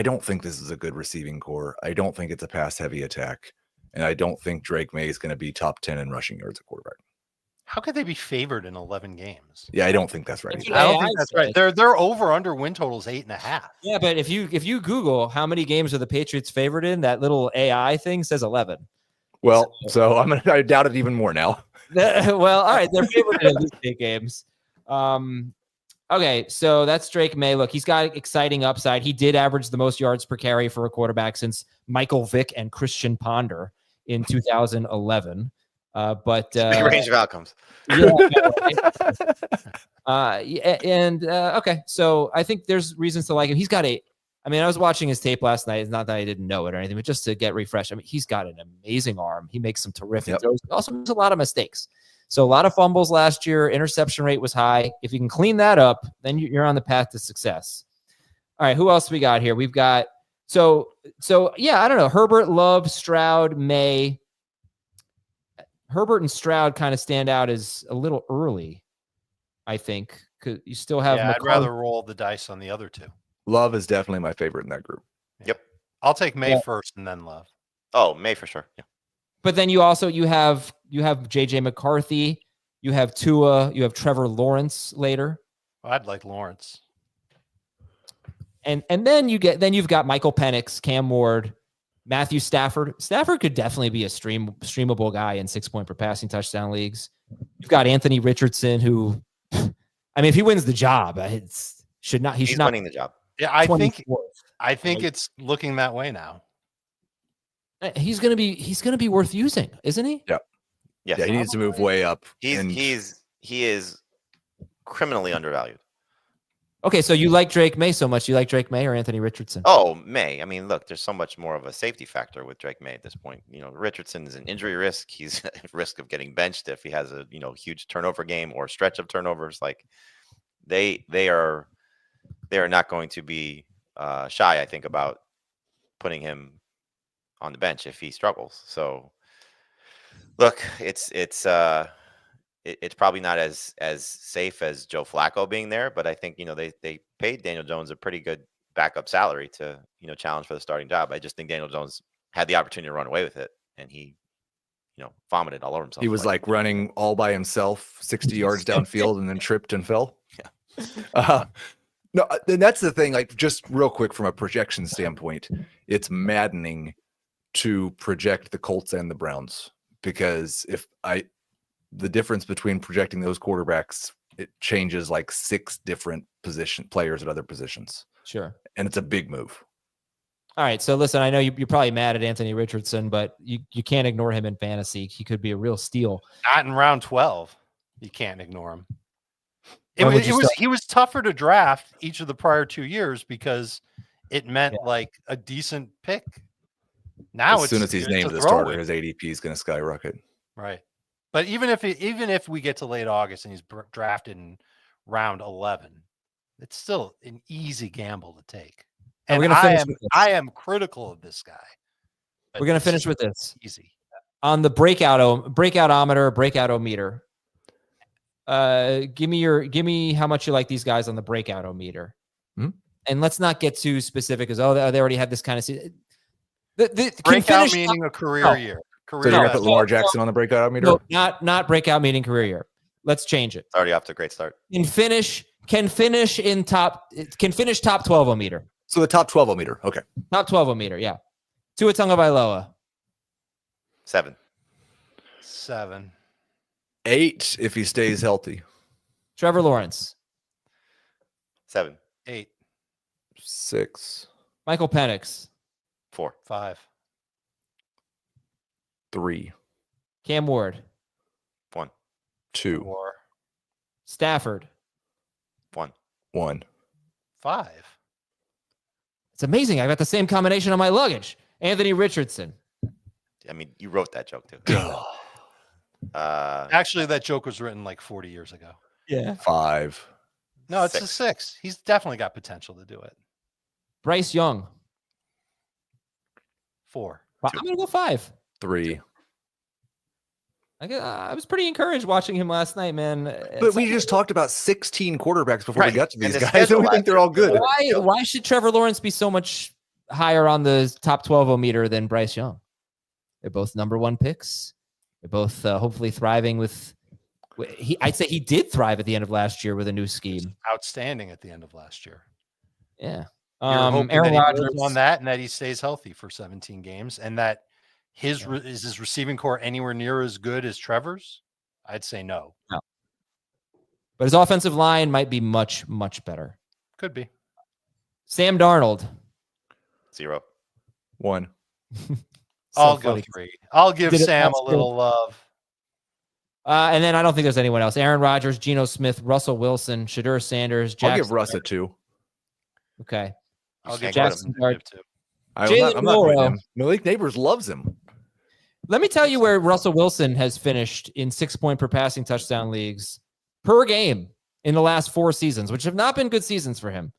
don't think this is a good receiving core. I don't think it's a pass heavy attack. And I don't think Drake Maye is going to be top 10 in rushing yards at quarterback. How could they be favored in 11 games? Yeah, I don't think that's right. I don't think that's right. They're over under win totals 8.5. Yeah, but if you Google how many games are the Patriots favored in, that little AI thing says 11. Well, so I doubt it even more now. Well, all right, they're favored in at least 8 games. Okay, so that's Drake Maye. Look, he's got exciting upside. He did average the most yards per carry for a quarterback since Michael Vick and Christian Ponder in 2011. But big range of outcomes. Yeah. Okay, so I think there's reasons to like him. He's got I was watching his tape last night. It's not that I didn't know it or anything, but just to get refreshed. I mean, he's got an amazing arm. He makes some terrific throws. He also makes a lot of mistakes. So a lot of fumbles last year. Interception rate was high. If you can clean that up, then you're on the path to success. All right, who else we got here? We've got so yeah, I don't know. Herbert, Love, Stroud, Maye. Herbert and Stroud kind of stand out as a little early, I think. Because you still have. Yeah, I'd rather roll the dice on the other two. Love is definitely my favorite in that group. Yep. I'll take Maye first and then Love. Oh, Maye for sure. Yeah. But then you have JJ McCarthy, you have Tua, you have Trevor Lawrence later. Well, I'd like Lawrence. And then you've got Michael Penix, Cam Ward, Matthew Stafford. Stafford could definitely be a streamable guy in 6-point per passing touchdown leagues. You've got Anthony Richardson, who, if he wins the job, he's winning the job. Yeah, I think it's looking that way now. He's gonna be worth using, isn't he? Yeah. Yes. Yeah, he needs to move way up. He is criminally undervalued. Okay, so you like Drake Maye so much. You like Drake Maye or Anthony Richardson? Oh, Maye. I mean, look, there's so much more of a safety factor with Drake Maye at this point. Richardson is an injury risk. He's at risk of getting benched if he has a huge turnover game or stretch of turnovers. Like they are not going to be shy, I think, about putting him on the bench if he struggles. So look, it's probably not as safe as Joe Flacco being there, but I think they paid Daniel Jones a pretty good backup salary to challenge for the starting job. I just think Daniel Jones had the opportunity to run away with it, and he vomited all over himself. He was like running all by himself 60 yards downfield and then tripped and fell. Yeah. No, then that's the thing. Like, just real quick from a projection standpoint, it's maddening to project the Colts and the Browns, because the difference between projecting those quarterbacks, it changes like 6 different players at other positions. Sure. And it's a big move. All right. So listen, I know you're probably mad at Anthony Richardson, but you can't ignore him in fantasy. He could be a real steal. Not in round 12. You can't ignore him. When He was tougher to draft each of the prior 2 years because it meant like a decent pick. Now, as soon as he's named the starter, his ADP is going to skyrocket. Right. But even if we get to late August and he's drafted in round 11, it's still an easy gamble to take. And I am critical of this guy. We're going to finish with this. Easy. On the breakout-o-meter. Give me how much you like these guys on the breakout-o-meter. And let's not get too specific as, they already had this kind of season. The breakout meaning a career year. So you're going to put Lamar Jackson on the breakout meter? No, not breakout meaning career year. Let's change it. It's already off to a great start. Can finish top 12 meter. So the top 12 meter. Okay. Top 12 meter, yeah. Tua Tagovailoa. 7. 8 if he stays healthy. Trevor Lawrence. 7. 8. 6. Michael Penix. 4. 5. 3. Cam Ward. 1. 2. 4. Stafford. 1. 1. 5. It's amazing. I got the same combination on my luggage. Anthony Richardson. I mean, you wrote that joke too. Actually, that joke was written like 40 years ago. Yeah. 5. No, it's 6. a 6. He's definitely got potential to do it. Bryce Young. 4. I'm going to go 5. 3. I was pretty encouraged watching him last night, man. But we just talked about 16 quarterbacks before we got to these the guys, and we think they're all good. Why should Trevor Lawrence be so much higher on the top 12 meter than Bryce Young? They're both number 1 picks. They're both hopefully thriving with. I'd say he did thrive at the end of last year with a new scheme. Outstanding at the end of last year. Yeah. You're hoping Aaron that he Rodgers builds on that and that he stays healthy for 17 games, and that is his receiving core anywhere near as good as Trevor's? I'd say no. But his offensive line might be much, much better. Could be. Sam Darnold. 0. 1. I'll go 3. I'll give Sam a little love. And then I don't think there's anyone else. Aaron Rodgers, Geno Smith, Russell Wilson, Shadur Sanders. I'll give Russ a 2. Okay. I'll give Jackson Dart. 2. I'm not putting him. Malik Neighbors loves him. Let me tell you where Russell Wilson has finished in 6-point per passing touchdown leagues per game in the last 4 seasons, which have not been good seasons for him.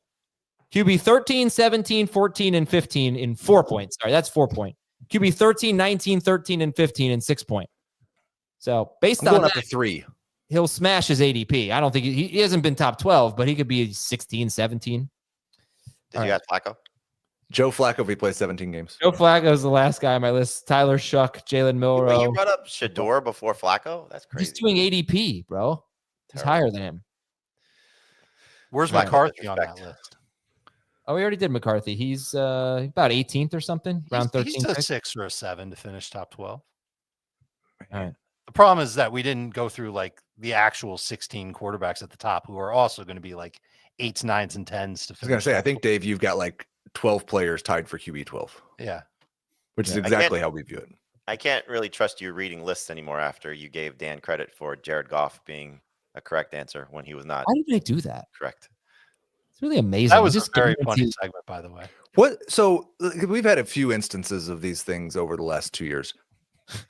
QB 13, 17, 14, and 15 in 4 points. Sorry, that's 4 point. QB 13, 19, 13, and 15 in 6 point. So based on up that, to 3. He'll smash his ADP. I don't think he hasn't been top 12, but he could be 16, 17. Did you add Flacco? Joe Flacco, if he plays 17 games. Joe Flacco is the last guy on my list. Tyler Shuck, Jalen Milrow. You brought up Shador before Flacco? That's crazy. He's doing ADP, bro. He's higher than him. Where's Right. McCarthy on that list? Oh, we already did McCarthy. He's about 18th or something, around 13th. He's a 6 or a 7 to finish top 12. All right. The problem is that we didn't go through like the actual 16 quarterbacks at the top who are also going to be like 8s, 9s, and 10s to I was finish. going to say, I think, Dave, you've got like 12 players tied for QB 12. Yeah. Which is exactly how we view it. I can't really trust you reading lists anymore after you gave Dan credit for Jared Goff being a correct answer when he was not Why did I do that? correct. It's really amazing. That was You a very guarantee- funny segment, by the way. So we've had a few instances of these things over the last 2 years.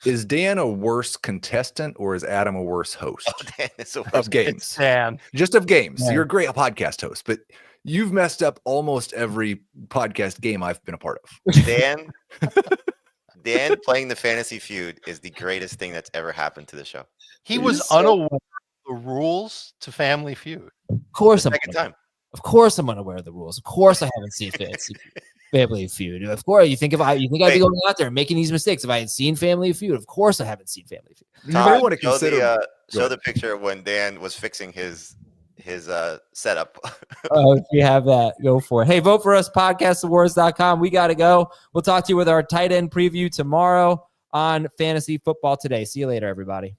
Is Dan a worse contestant or is Adam a worse host Dan is the of worst. games? Dan. Just of games. Yeah. You're a great podcast host, but you've messed up almost every podcast game I've been a part of. Dan playing the Fantasy Feud is the greatest thing that's ever happened to the show. He was unaware of the rules to Family Feud. Of course, Second time. Of course, I'm unaware of the rules. Of course, I haven't seen Family Feud. Of course, you think I'd be going out there and making these mistakes if I had seen Family Feud? Of course, I haven't seen Family Feud. You might want to Show consider. show the picture of when Dan was fixing his his setup. Oh, if you have that, go for it. Hey, vote for us, podcastawards.com. We got to go. We'll talk to you with our tight end preview tomorrow on Fantasy Football Today. See you later, everybody.